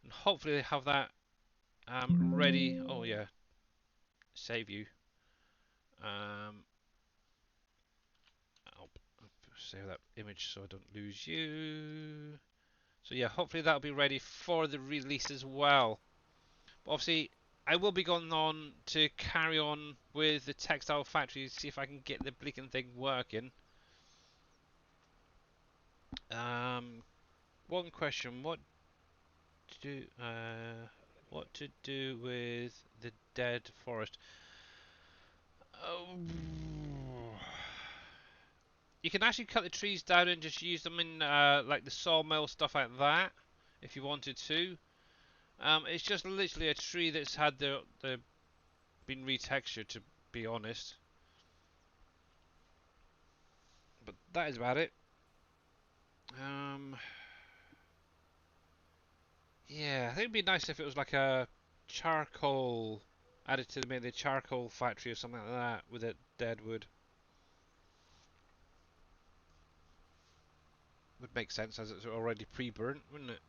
and hopefully have that ready. Oh yeah, save you. I'll save that image so I don't lose you. So yeah, hopefully that'll be ready for the release as well. But obviously, I will be going on to carry on with the textile factory, see if I can get the bleaking thing working. One question: what to do with the dead forest? Oh, you can actually cut the trees down and just use them in like the sawmill, stuff like that, if you wanted to. It's just literally a tree that's had the been retextured, to be honest. But that is about it. Yeah, I think it'd be nice if it was like a charcoal added to maybe the charcoal factory or something like that with it dead wood. Would make sense as it's already pre-burnt, wouldn't it?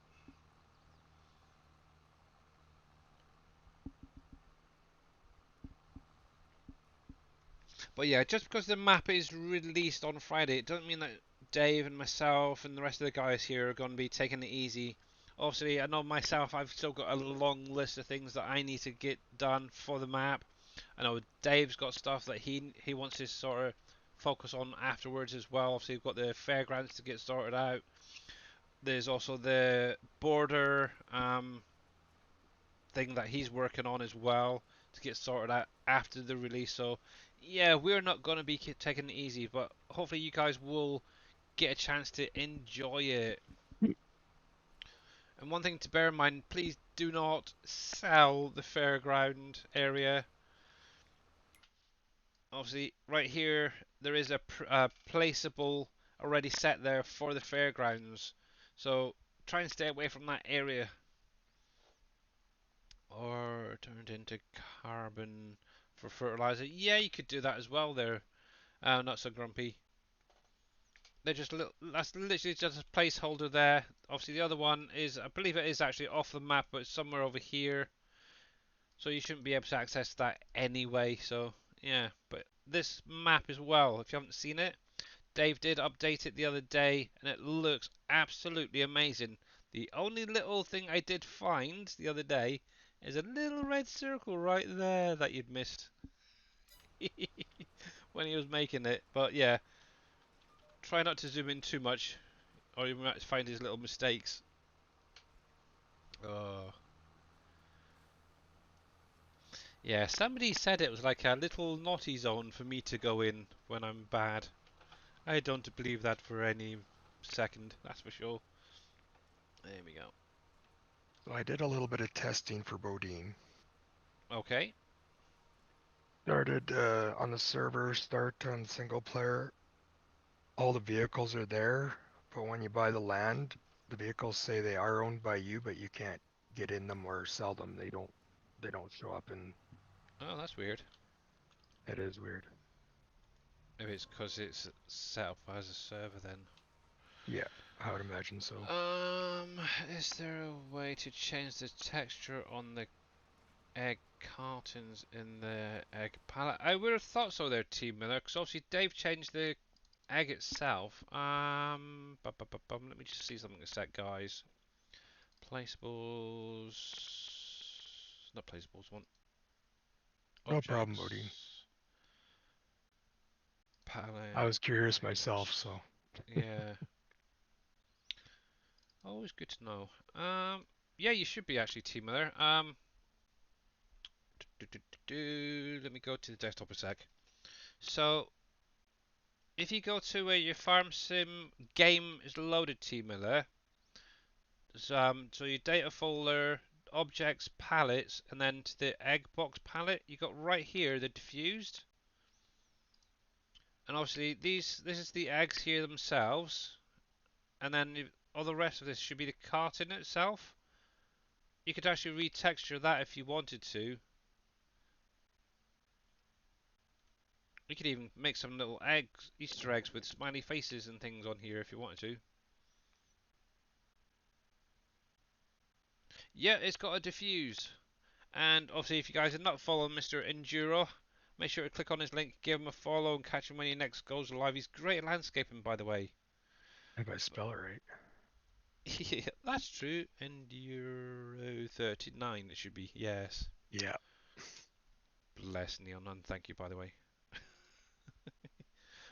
But yeah, just because the map is released on Friday, it doesn't mean that Dave and myself and the rest of the guys here are going to be taking it easy. Obviously, I know myself, I've still got a long list of things that I need to get done for the map. I know Dave's got stuff that he wants to sort of focus on afterwards as well. Obviously, we've got the fairgrounds to get sorted out. There's also the border thing that he's working on as well to get sorted out after the release. So yeah, we're not going to be taking it easy, but hopefully you guys will get a chance to enjoy it. And one thing to bear in mind, please do not sell the fairground area. Obviously, right here, there is a placeable already set there for the fairgrounds. So try and stay away from that area. Or turned into carbon for fertilizer. Yeah, you could do that as well there. Not so grumpy. They're just little, that's literally just a placeholder there. Obviously the other one is, I believe it is actually off the map, but it's somewhere over here. So you shouldn't be able to access that anyway. So yeah, but this map as well, if you haven't seen it, Dave did update it the other day and it looks absolutely amazing. The only little thing I did find the other day is a little red circle right there that you'd missed when he was making it. But yeah, try not to zoom in too much or you might find his little mistakes. Oh. Yeah, somebody said it was like a little naughty zone for me to go in when I'm bad. I don't believe that for any second, that's for sure. There we go.
So I did a little bit of testing for Bodine.
Okay.
Started on the server, start on single player. All the vehicles are there, but when you buy the land, the vehicles say they are owned by you, but you can't get in them or sell them. They don't show up, and
Oh, that's weird.
it is weird.
Maybe it's because it's set up as a server then.
Yeah, I would imagine so.
Is there a way to change the texture on the egg cartons in the egg palette? I would have thought so there, Team Miller, because obviously Dave changed the egg itself. Let me just see something a sec, guys. Placeables. Not placeables. One.
No problem,
Objects.
Odin.
Palette.
I was curious
items.
myself, so.
Yeah. Always good to know. Yeah, you should be actually, Team Mother. Let me go to the desktop a sec. So, if you go to where your farm sim game is loaded, Team Miller, so your data folder, objects, palettes, and then to the egg box palette, you got right here the diffused. And obviously this is the eggs here themselves, and then all the rest of this should be the carton itself. You could actually retexture that if you wanted to. You could even make some little eggs, Easter eggs with smiley faces and things on here if you wanted to. Yeah, it's got a diffuse. And obviously if you guys are not following Mr. Enduro, make sure to click on his link, give him a follow and catch him when he next goes live. He's great at landscaping, by the way.
If I spell it right.
Yeah, that's true. Enduro 39 it should be, yes.
Yeah.
Bless Neon Nun, thank you by the way.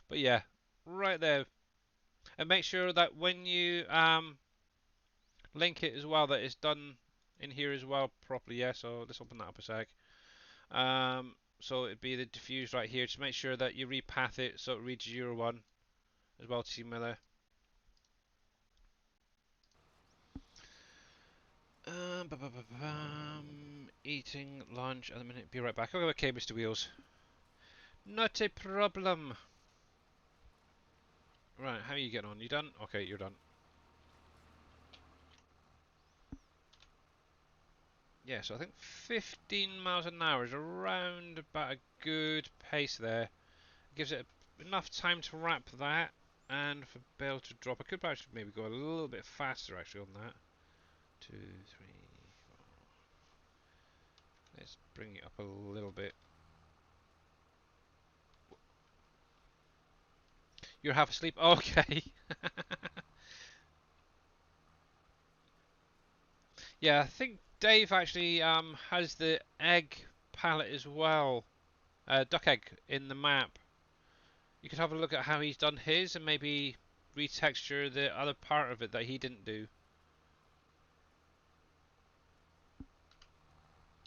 But yeah, right there. And make sure that when you link it as well, that it's done in here as well properly. Yeah, so let's open that up a sec. So it'd be the diffuse right here. Just make sure that you repath it so it reads 01 as well, Team Miller. Eating lunch at the minute. Be right back. Okay, Mr. Wheels. Not a problem. Right, how are you getting on? You done? Okay, you're done. Yeah, so I think 15 miles an hour is around about a good pace there. Gives it enough time to wrap that and for Bell to drop. I could actually maybe go a little bit faster actually on that. 2, 3, 4. Let's bring it up a little bit. You're half asleep? Okay. Yeah, I think Dave actually has the egg palette as well. Duck egg in the map. You could have a look at how he's done his and maybe retexture the other part of it that he didn't do.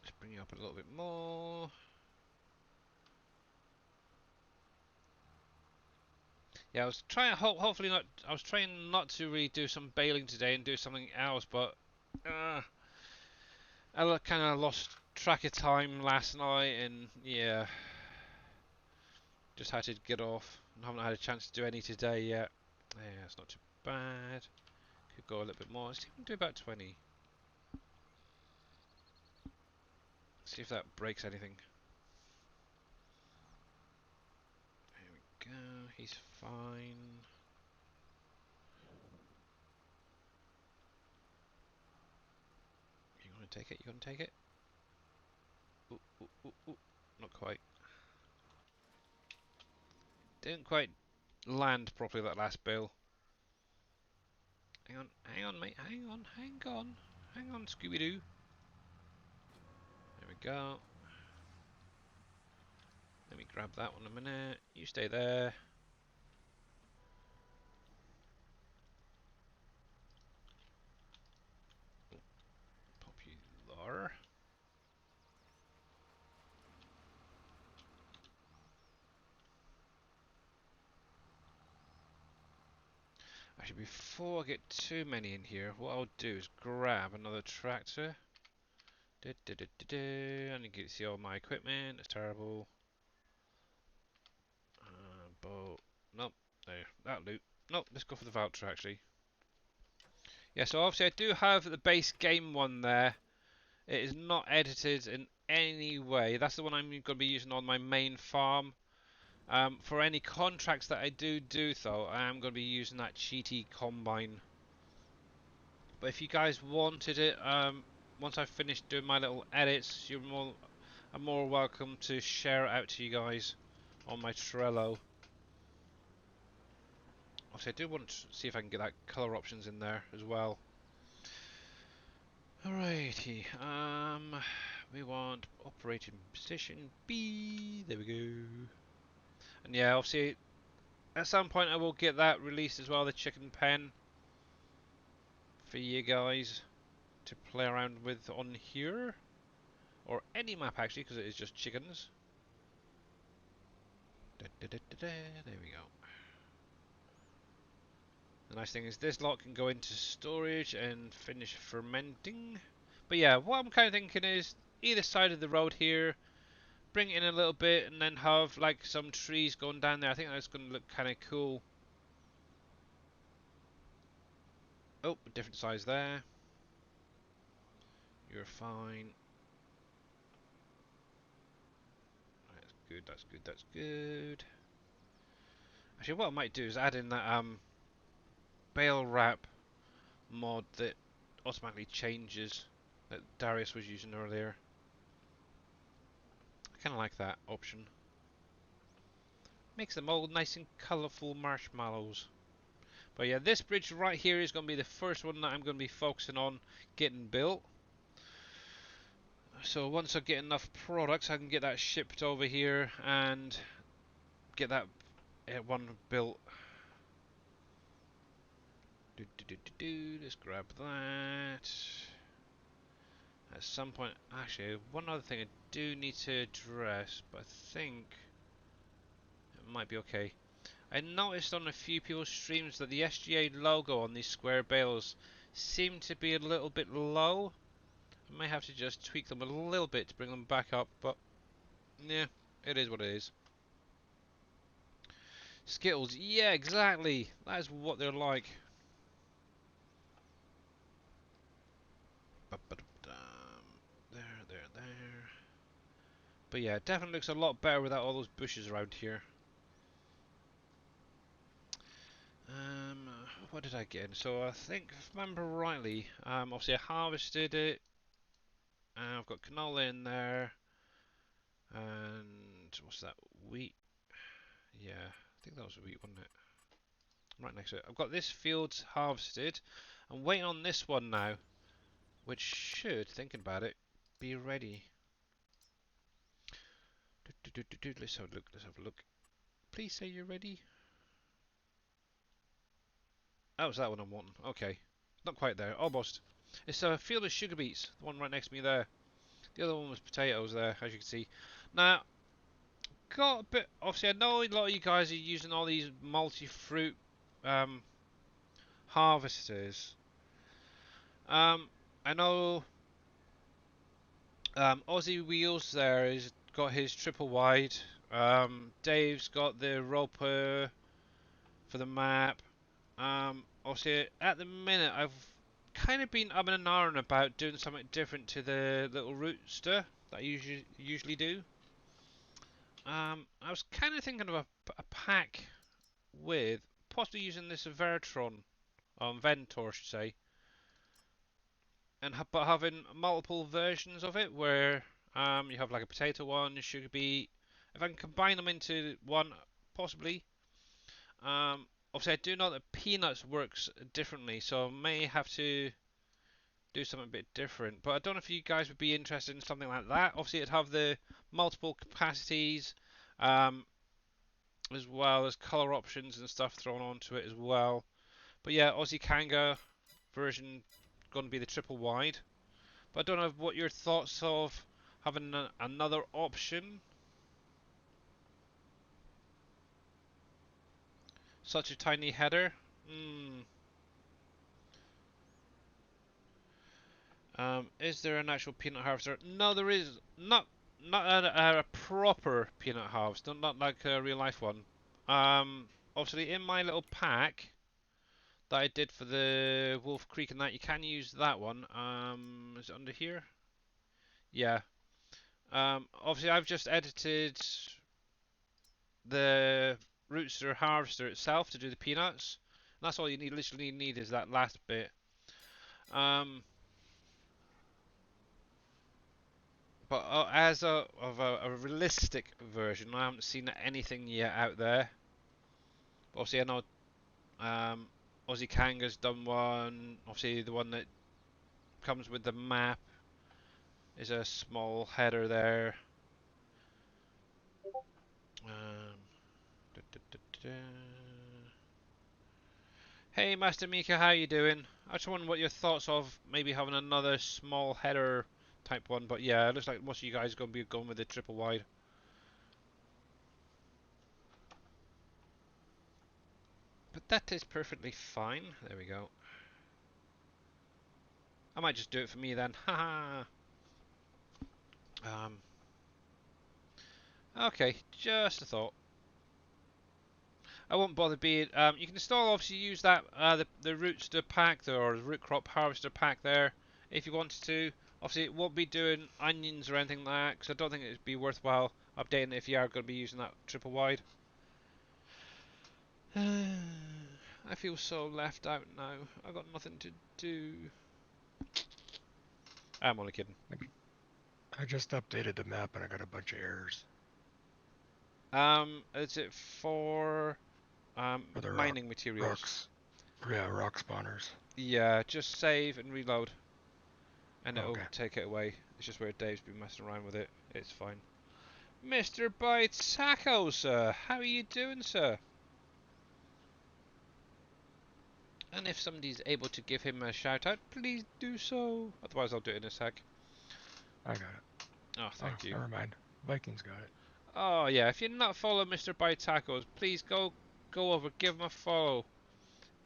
Let's bring it up a little bit more. Yeah, I was trying. Hopefully not. I was trying not to really do some bailing today and do something else, but I kind of lost track of time last night, and yeah, just had to get off. And haven't had a chance to do any today yet. Yeah, it's not too bad. Could go a little bit more. Let's even do about 20. See if that breaks anything. There we go. He's fine. You gonna take it? You gonna take it? Ooh, ooh, ooh, ooh. Not quite. Didn't quite land properly that last bill. Hang on, mate. Hang on, Scooby-Doo. There we go. Let me grab that one a minute. You stay there. Pop you there. Actually, before I get too many in here, what I'll do is grab another tractor. I need to see all my equipment. It's terrible. Boat. Nope. There. That loot. Nope. Let's go for the voucher actually. Yeah. So obviously I do have the base game one there. It is not edited in any way. That's the one I'm going to be using on my main farm. For any contracts that I do though, I am going to be using that cheaty combine. But if you guys wanted it, once I've finished doing my little edits, I'm more welcome to share it out to you guys on my Trello. Obviously, I do want to see if I can get that color options in there as well. Okay. We want operating position B. There we go. And yeah, obviously, at some point I will get that released as well, the chicken pen, for you guys to play around with on here, or any map actually, because it is just chickens. There we go. The nice thing is this lot can go into storage and finish fermenting. But yeah, what I'm kind of thinking is either side of the road here, bring it in a little bit, and then have like some trees going down there. I think that's going to look kind of cool. Oh, different size there. You're fine. That's good, that's good, that's good. Actually, what I might do is add in that bale wrap mod that automatically changes, that Darius was using earlier. I kind of like that option. Makes them all nice and colourful marshmallows. But yeah, this bridge right here is going to be the first one that I'm going to be focusing on getting built. So once I get enough products, I can get that shipped over here and get that one built. Let's grab that. At some point, actually, one other thing I do need to address, but I think it might be okay. I noticed on a few people's streams that the SGA logo on these square bales seem to be a little bit low. I may have to just tweak them a little bit to bring them back up, but yeah, it is what it is. Skittles, yeah, exactly. That is what they're like. There. But yeah, it definitely looks a lot better without all those bushes around here. What did I get in? So I think, if I remember rightly, obviously I harvested it. I've got canola in there. And what's that? Wheat. Yeah, I think that was wheat, wasn't it? Right next to it. I've got this field harvested. I'm waiting on this one now, which should, thinking about it, be ready. Let's have a look. Let's have a look. Please say you're ready. Oh, it's that one I'm wanting. Okay. Not quite there. Almost. It's a field of sugar beets. The one right next to me there. The other one was potatoes there, as you can see. Now, got a bit... Obviously, I know a lot of you guys are using all these multi-fruit harvesters. I know Aussie Wheels there has got his triple wide. Dave's got the roper for the map. Obviously, at the minute, I've kind of been umming and ahhing about doing something different to the little rooster that I usually do. I was kind of thinking of a pack with possibly using this Vertron, Ventor, I should say, and but having multiple versions of it where you have like a potato one, a sugar beet. If I can combine them into one, possibly. Obviously, I do know that peanuts works differently, so I may have to do something a bit different. But I don't know if you guys would be interested in something like that. Obviously, it'd have the multiple capacities, as well as color options and stuff thrown onto it as well. But yeah, Aussie Kanga version going to be the triple wide. But I don't know what your thoughts of having another option, such a tiny header. Is there an actual peanut harvester? No, there is not. Not a proper peanut harvester, not like a real life one. Obviously, in my little pack that I did for the Wolf Creek and that, you can use that one. Is it under here? Yeah. Obviously, I've just edited the Rootster Harvester itself to do the peanuts. And that's all you need. Literally need is that last bit. But as of a realistic version, I haven't seen anything yet out there. But obviously, I know Aussie Kanga's done one. Obviously, the one that comes with the map. is a small header there. Da, da, da, da. Hey Master Mika, how you doing? I just wonder what your thoughts of maybe having another small header type one, but yeah, it looks like most of you guys are going to be going with the triple wide. But that is perfectly fine. There we go. I might just do it for me then. Haha. Okay, just a thought. I won't bother being. You can still obviously use that the rootster pack there, or the root crop harvester pack there if you wanted to. Obviously, it won't be doing onions or anything like that because I don't think it'd be worthwhile updating it if you are going to be using that triple wide. I feel so left out now. I've got nothing to do. I'm only kidding.
I just updated the map and I got a bunch of errors.
Is it for
For the
mining materials?
rocks. Yeah, rock spawners.
Yeah, just save and reload, and it'll
Okay.
take it away. It's just where Dave's been messing around with it. It's fine. Mr. Taco, sir, how are you doing, sir? And if somebody's able to give him a shout out, please do so. Otherwise, I'll do it in a sec.
I got it.
Oh, thank you.
Never mind. Vikings got it.
Oh yeah, if you're not following Mr. Tacos, please go over, give him a follow.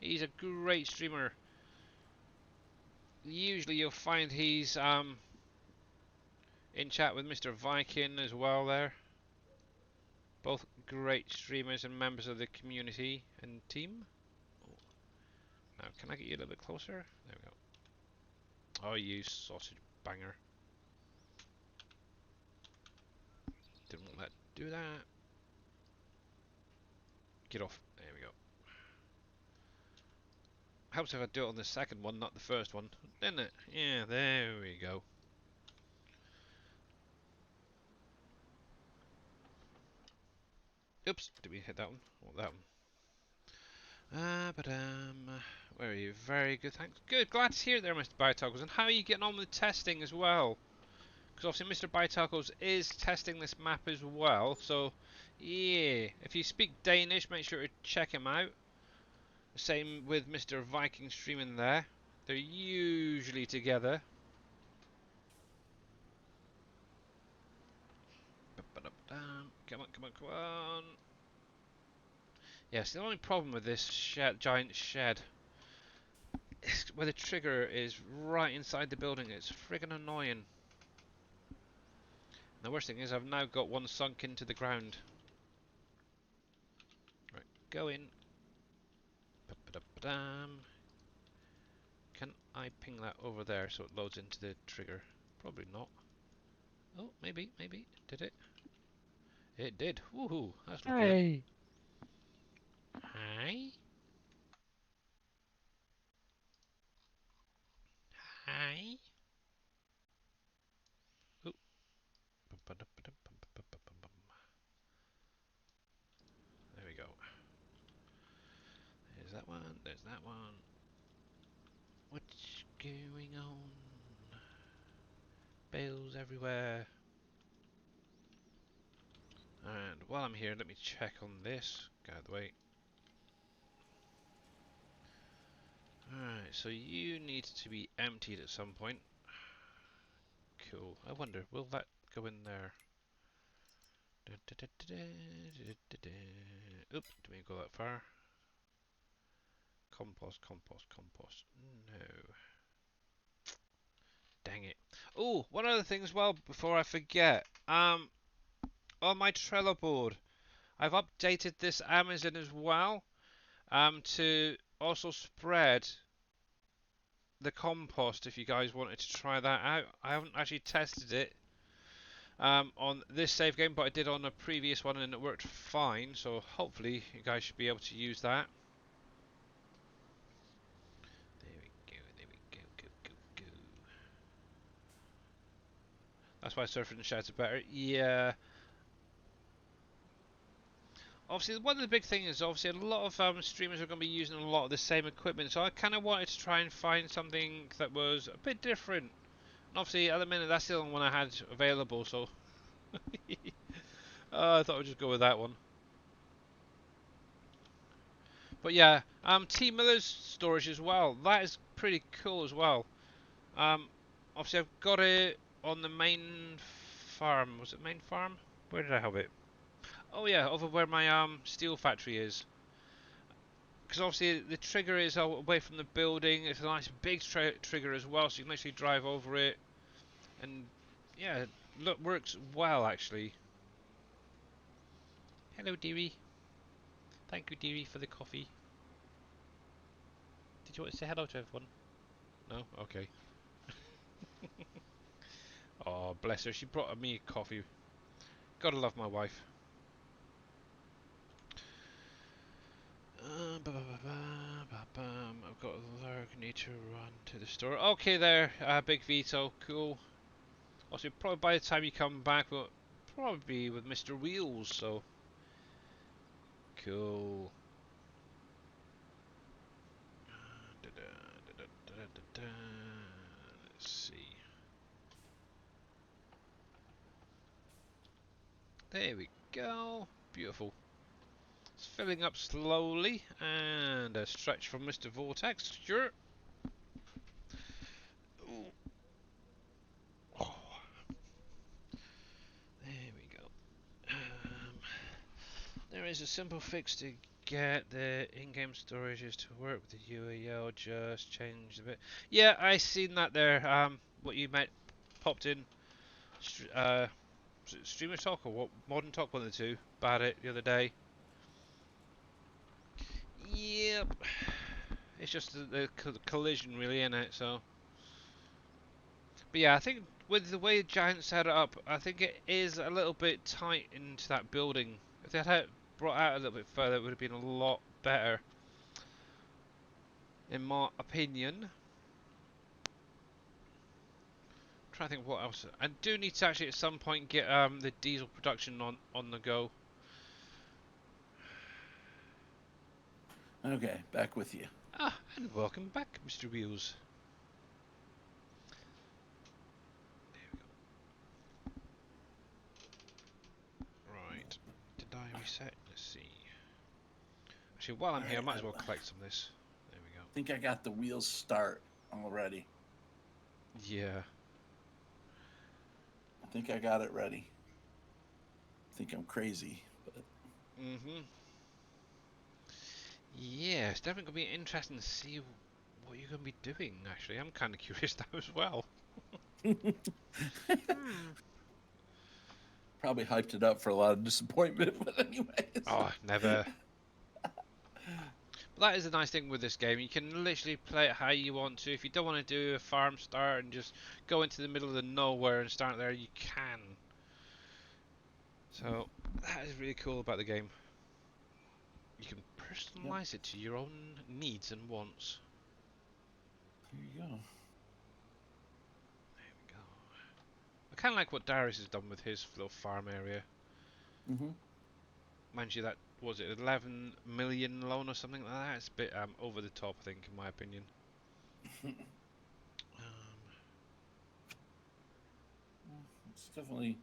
He's a great streamer. Usually you'll find he's in chat with Mr. Viking as well there. Both great streamers and members of the community and team. Oh. Now, can I get you a little bit closer? There we go. Oh, you sausage banger. Didn't want that to do that. Get off. There we go. Helps if I do it on the second one, not the first one, didn't it? Yeah, there we go. Oops, did we hit that one? Or that one? Where are you? Very good, thanks. Good, glad to hear it there, Mr. Biotoggles. And how are you getting on with testing as well? Because obviously Mr. Biotoggles is testing this map as well, so yeah. If you speak Danish, make sure to check him out. Same with Mr. Viking streaming there. They're usually together. Come on, come on, come on. Yes, the only problem with this giant shed is where the trigger is right inside the building. It's friggin' annoying. And the worst thing is I've now got one sunk into the ground. Right, go in. Can I ping that over there so it loads into the trigger? Probably not. Oh, maybe. Did it? It did. Woohoo! That's lucky.
Hey!
Hi. Hi. Ooh. There we go. There's that one. There's that one. What's going on? Bales everywhere. And while I'm here, let me check on this. Get out of the way. Alright, so you need to be emptied at some point. Cool. I wonder, will that go in there? Oop, didn't mean to go that far. Compost. No. Dang it. Oh, one other thing as well before I forget. On my Trello board, I've updated this Amazon as well. To also spread the compost if you guys wanted to try that out. I haven't actually tested it on this save game, but I did on a previous one and it worked fine, so hopefully you guys should be able to use that. There we go. That's why Surfer and Shouts are better. Yeah. Obviously, one of the big things is obviously a lot of streamers are going to be using a lot of the same equipment, so I kind of wanted to try and find something that was a bit different And obviously, at the minute, that's the only one I had available, so I thought I'd just go with that one. But yeah, T Miller's storage as well. That is pretty cool as well. Obviously, I've got it on the main farm. Was it main farm? Where did I have it? Oh yeah, over where my steel factory is. Because obviously the trigger is away from the building. It's a nice big trigger as well, so you can actually drive over it. And yeah, look, works well actually. Hello, dearie. Thank you, dearie, for the coffee. Did you want to say hello to everyone? No? Okay. Oh, bless her. She brought me coffee. Gotta love my wife. I've got a lurk. Need to run to the store. Okay, there. Big Vito. Cool. Also, probably by the time you come back, we'll probably be with Mr. Wheels. So cool. Let's see. There we go. Beautiful. It's filling up slowly, and a stretch from Mr. Vortex. Sure. Ooh. Oh. There we go. There is a simple fix to get the in-game storages to work with the UAL. Just change a bit. Yeah, I seen that there. What you might popped in. Streamer Talk or what? Modern Talk, one of the two. About it the other day. Yep. It's just the collision really in it. So. But yeah, I think with the way Giant set it up, I think it is a little bit tight into that building. If they had it brought out a little bit further, it would have been a lot better, in my opinion. I'm trying to think what else. I do need to actually at some point get the diesel production on the go.
Okay, back with you.
Ah, and welcome back, Mr. Wheels. Right. Did I reset? Let's see. Actually, while I'm here, I might as well collect some of this. There we go.
I think I got the wheels start already.
Yeah.
I think I got it ready. I think I'm crazy, but
Mhm. Yeah, it's definitely gonna be interesting to see what you're gonna be doing. Actually, I'm kind of curious now as well.
probably hyped it up for a lot of disappointment. But anyways.
Oh, never. But that is the nice thing with this game. You can literally play it how you want to. If you don't want to do a farm start and just go into the middle of the nowhere and start there, you can. So that is really cool about the game. You can personalize it to your own needs and wants.
Here you go.
There we go. I kind of like what Darius has done with his little farm area.
Mhm.
Mind you, that was it 11 million loan or something like that. It's a bit over the top, I think, in my opinion.
It's definitely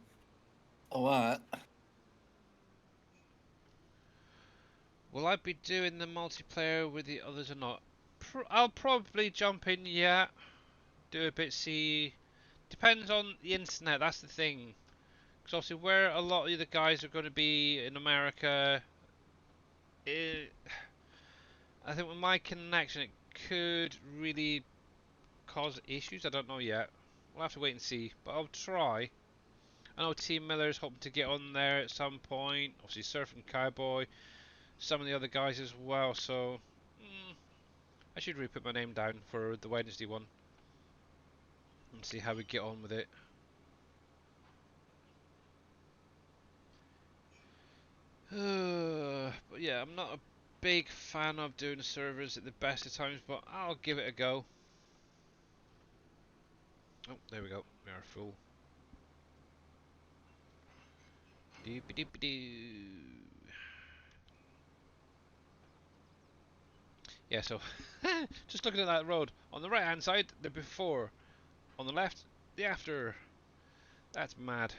a lot.
Will I be doing the multiplayer with the others or not? I'll probably jump in, yeah. Do a bit, see. Depends on the internet, that's the thing. Because obviously, where a lot of the other guys are going to be in America, I think with my connection, it could really cause issues. I don't know yet. We'll have to wait and see. But I'll try. I know Team Miller's hoping to get on there at some point. Obviously, Surfing Cowboy. Some of the other guys as well. So, I should really put my name down for the Wednesday one. And see how we get on with it. But yeah, I'm not a big fan of doing servers at the best of times, but I'll give it a go. Oh, there we go. We are full. Doop-a-doop-a-doo. Yeah, so just looking at that road, on the right hand side, the before, on the left the after. That's mad.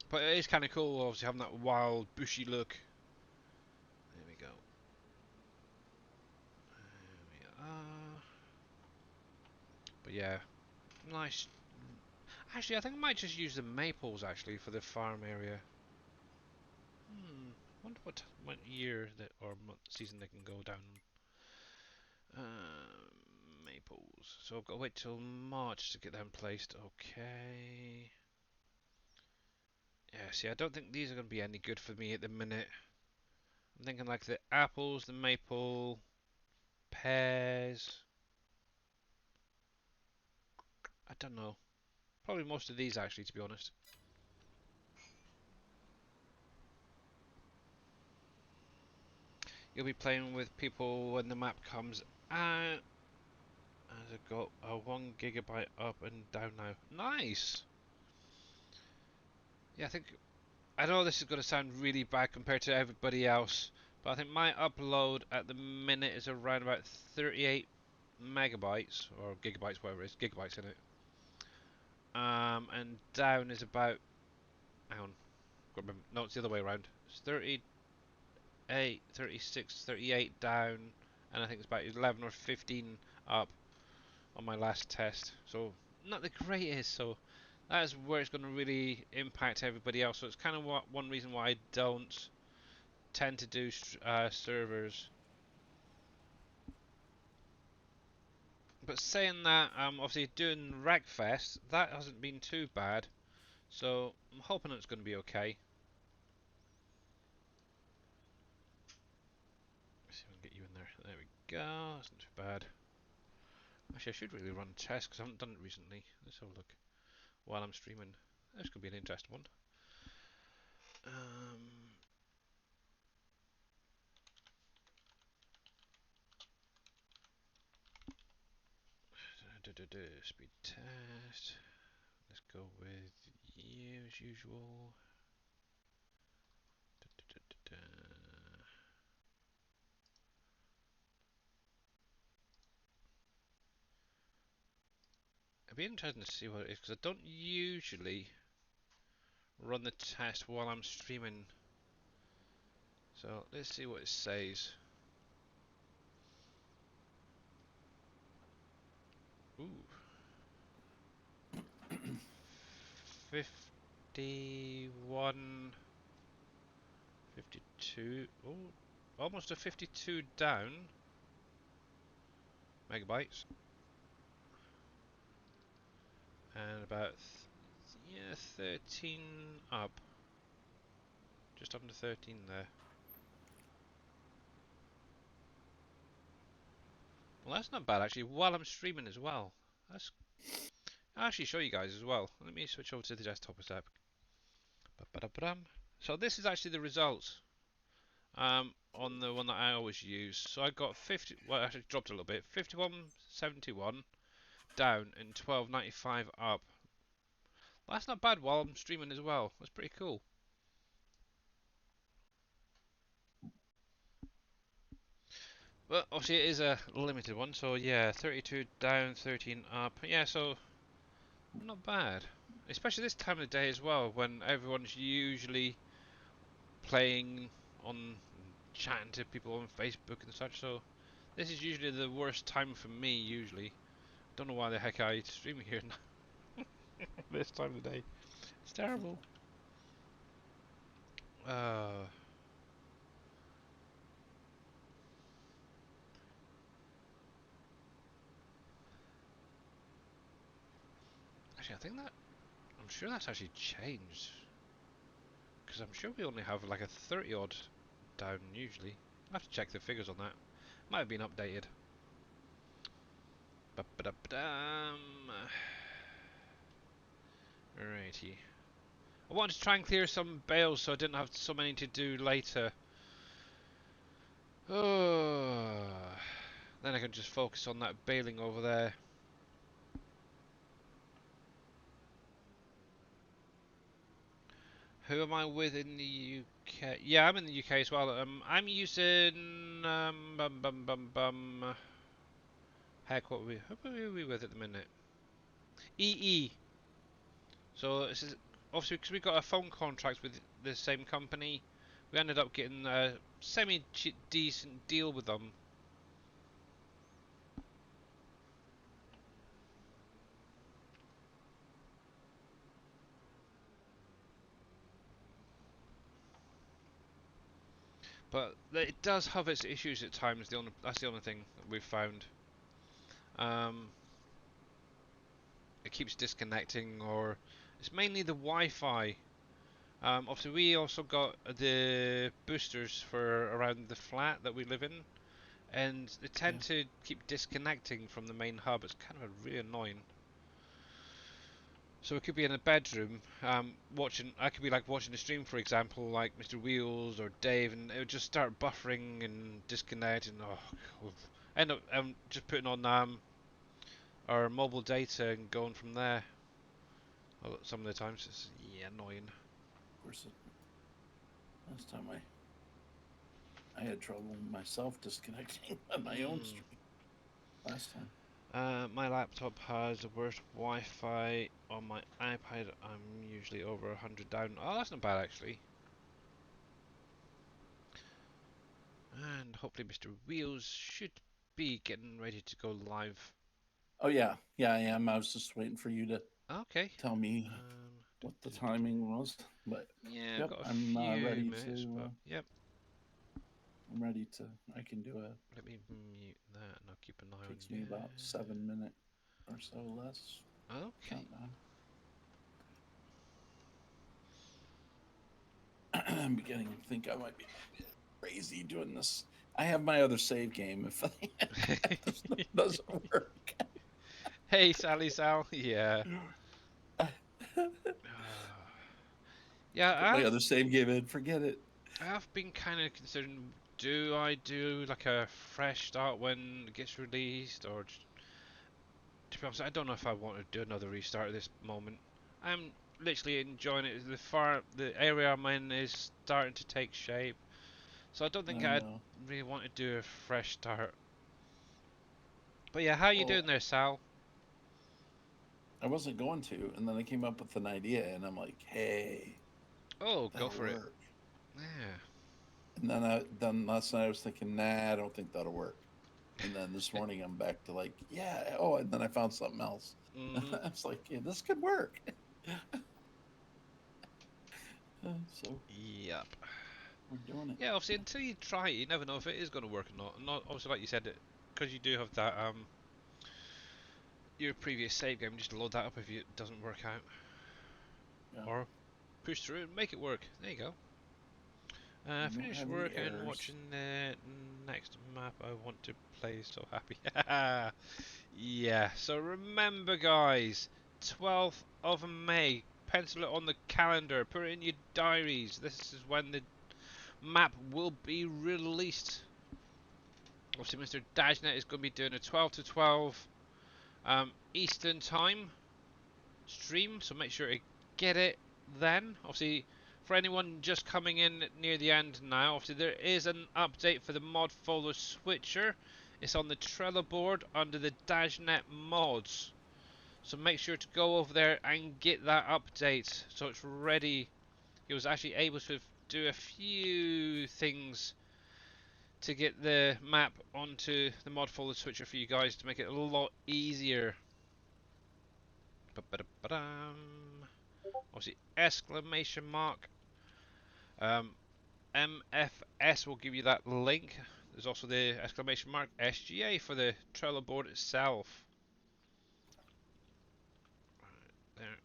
But it is kind of cool, obviously, having that wild, bushy look. There we go. There we are. But yeah, nice. Actually, I think I might just use the maples, actually, for the farm area. Wonder what year that or season they can go down. Maples. So I've got to wait till March to get them placed. Okay. Yeah, see, I don't think these are going to be any good for me at the minute. I'm thinking like the apples, the maple, pears. I don't know. Probably most of these, actually, to be honest. You'll be playing with people when the map comes out. As I got a 1 gigabyte up and down now. Nice! Yeah, I know this is going to sound really bad compared to everybody else, but I think my upload at the minute is around about 38 megabytes, or gigabytes, whatever it is, gigabytes in it. And down is about, hang on, no, it's the other way around. It's 38, 36, 38 down, and I think it's about 11 or 15 up on my last test. So, not the greatest, so that's where it's going to really impact everybody else. So it's kind of one reason why I don't tend to do servers. But saying that, obviously doing Ragfest, that hasn't been too bad. So I'm hoping it's going to be okay. Let's see if I can get you in there. There we go. That's not too bad. Actually, I should really run a test because I haven't done it recently. Let's have a look while I'm streaming. This could be an interesting one. Speed test. Let's go with you as usual. It'd be interesting to see what it is because I don't usually run the test while I'm streaming. So let's see what it says. Ooh. 51, 52. Oh, almost a 52 down megabytes, and about 13 up, just under 13 there. Well, that's not bad actually. While I'm streaming as well, I'll actually show you guys as well. Let me switch over to the desktop a sec. So this is actually the results. On the one that I always use. So I got 50, well actually dropped a little bit, 51.71 down and 12.95 up. Well, that's not bad while I'm streaming as well. That's pretty cool. But obviously it is a limited one, so yeah, 32 down, 13 up. Yeah, so not bad. Especially this time of the day as well, when everyone's usually playing on, chatting to people on Facebook and such, so this is usually the worst time for me, usually. Don't know why the heck I stream here now. This time of the day. It's terrible. Actually, I'm sure that's actually changed. Because I'm sure we only have like a 30 odd down usually. I'll have to check the figures on that. Might have been updated. Alrighty. I wanted to try and clear some bales so I didn't have so many to do later. Oh. Then I can just focus on that baling over there. Who am I with in the UK? Yeah, I'm in the UK as well. I'm using Heck, what are we with at the minute? EE. So this is obviously because we got a phone contract with the same company. We ended up getting a semi-decent deal with them. But it does have its issues at times. That's the only thing that we've found. It keeps disconnecting, or it's mainly the Wi-Fi. Obviously, we also got the boosters for around the flat that we live in, and they tend to keep disconnecting from the main hub. It's kind of really annoying. So we could be in a bedroom watching. I could be like watching a stream, for example, like Mr. Wheels or Dave, and it would just start buffering and disconnecting. Oh, we'll end up just putting on our mobile data and going from there. Well, some of the times it's annoying.
Of course, last time I had trouble myself disconnecting on my own stream last time.
My laptop has the worst Wi-Fi. On my iPad, I'm usually over 100 down. Oh, that's not bad actually. And hopefully Mr. Wheels should be getting ready to go live.
Oh yeah, I am. I was just waiting for you to tell me what the timing was. But
yeah,
yep,
I've got a
I'm
few
ready
minutes,
to.
but yep.
I'm ready to. I can do it.
Let me mute that, and I'll keep an eye on you.
Takes me about 7 minutes or so less.
Okay.
Countdown. I'm beginning to think I might be crazy doing this. I have my other save game if this doesn't work.
Hey, Sal. Yeah. Yeah,
my other save game in. Forget it.
I've been kind of considering, do I do like a fresh start when it gets released, or to be honest, I don't know if I want to do another restart at this moment. I'm literally enjoying it. The area I'm in is starting to take shape, so I don't think I'd really want to do a fresh start. But yeah, how are you doing there, Sal?
I wasn't going to, and then I came up with an idea, and I'm like, hey.
Oh, go for it. Yeah.
And then last night I was thinking, nah, I don't think that'll work. And then this morning I'm back to like, yeah. Oh, and then I found something else. I was like, yeah, this could work. So.
Yep.
We're doing it.
Yeah, obviously until you try it, you never know if it is going to work or not. And obviously, like you said, because you do have that your previous save game, just load that up if it doesn't work out, or push through and make it work. There you go. Finish work and watching the next map I want to play. So happy. Yeah, so remember guys, 12th of May, pencil it on the calendar, put it in your diaries. This is when the map will be released. Obviously Mr. Dajnet is going to be doing a 12 to 12 Eastern time stream, so make sure to get it then. Obviously, for anyone just coming in near the end now, obviously there is an update for the mod folder switcher. It's on the Trello board under the Dajnet mods. So make sure to go over there and get that update so it's ready. He was actually able to do a few things to get the map onto the mod folder switcher for you guys to make it a lot easier. Obviously, exclamation mark. MFS will give you that link. There's also the exclamation mark SGA for the Trello board itself. There.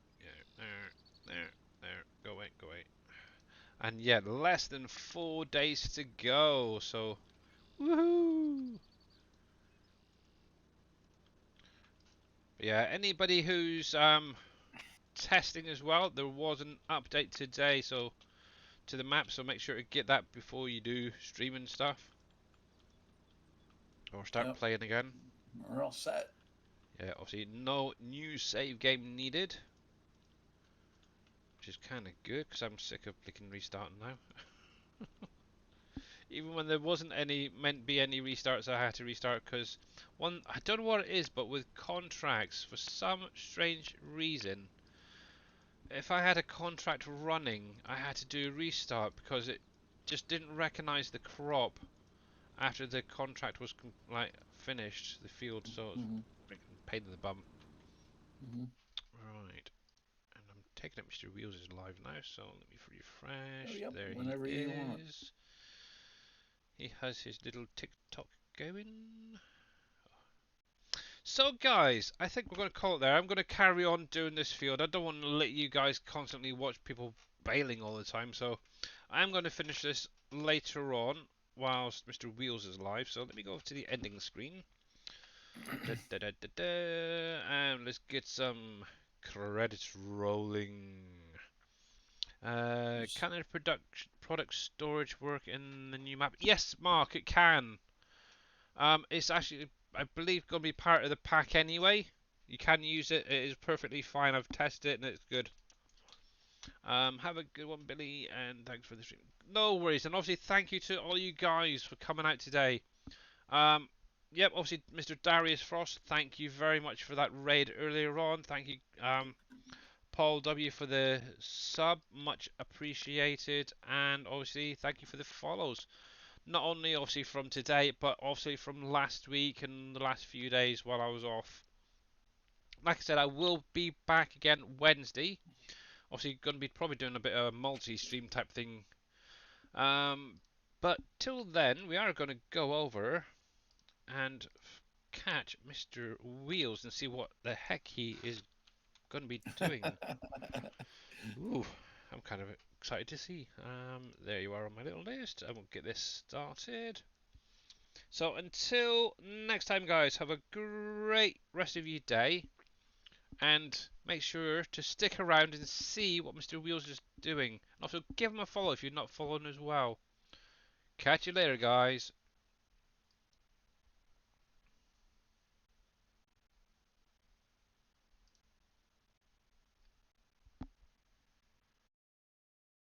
Go away. And yeah, less than 4 days to go. So, woohoo! Yeah, anybody who's testing as well, there was an update today, so to the map, so make sure to get that before you do streaming stuff or start playing again.
We're all set.
Yeah, obviously no new save game needed, which is kind of good because I'm sick of flicking restarting now. Even when there wasn't any meant to be any restarts, I had to restart because one, I don't know what it is, but with contracts, for some strange reason, if I had a contract running, I had to do a restart because it just didn't recognize the crop after the contract was like finished, the field, so it was freaking pain in the bum. Right, and I'm taking up Mr. Wheels is live now, so let me refresh.
Oh, yep,
There
whenever
he
you want.
is. He has his little TikTok going. So guys, I think we're going to call it there. I'm going to carry on doing this field. I don't want to let you guys constantly watch people bailing all the time, so I'm going to finish this later on whilst Mr. Wheels is live. So let me go over to the ending screen. And let's get some credits rolling. Can the product storage work in the new map? Yes, Mark, it can. It's actually, I believe, going to be part of the pack anyway. You can use it. It is perfectly fine. I've tested it and it's good. Have a good one, Billy, and thanks for the stream. No worries, and obviously thank you to all you guys for coming out today. Yep, obviously Mr. Darius Frost, thank you very much for that raid earlier on. Thank you, Paul W, for the sub, much appreciated, and obviously thank you for the follows. Not only obviously from today, but obviously from last week and the last few days while I was off. Like I said, I will be back again Wednesday. Obviously going to be probably doing a bit of a multi-stream type thing. But till then, we are going to go over and catch Mr. Wheels and see what the heck he is going to be doing. Ooh, I'm kind of excited to see. There you are on my little list. I will get this started. So until next time, guys, have a great rest of your day. And make sure to stick around and see what Mr. Wheels is doing. And also give him a follow if you're not following as well. Catch you later, guys.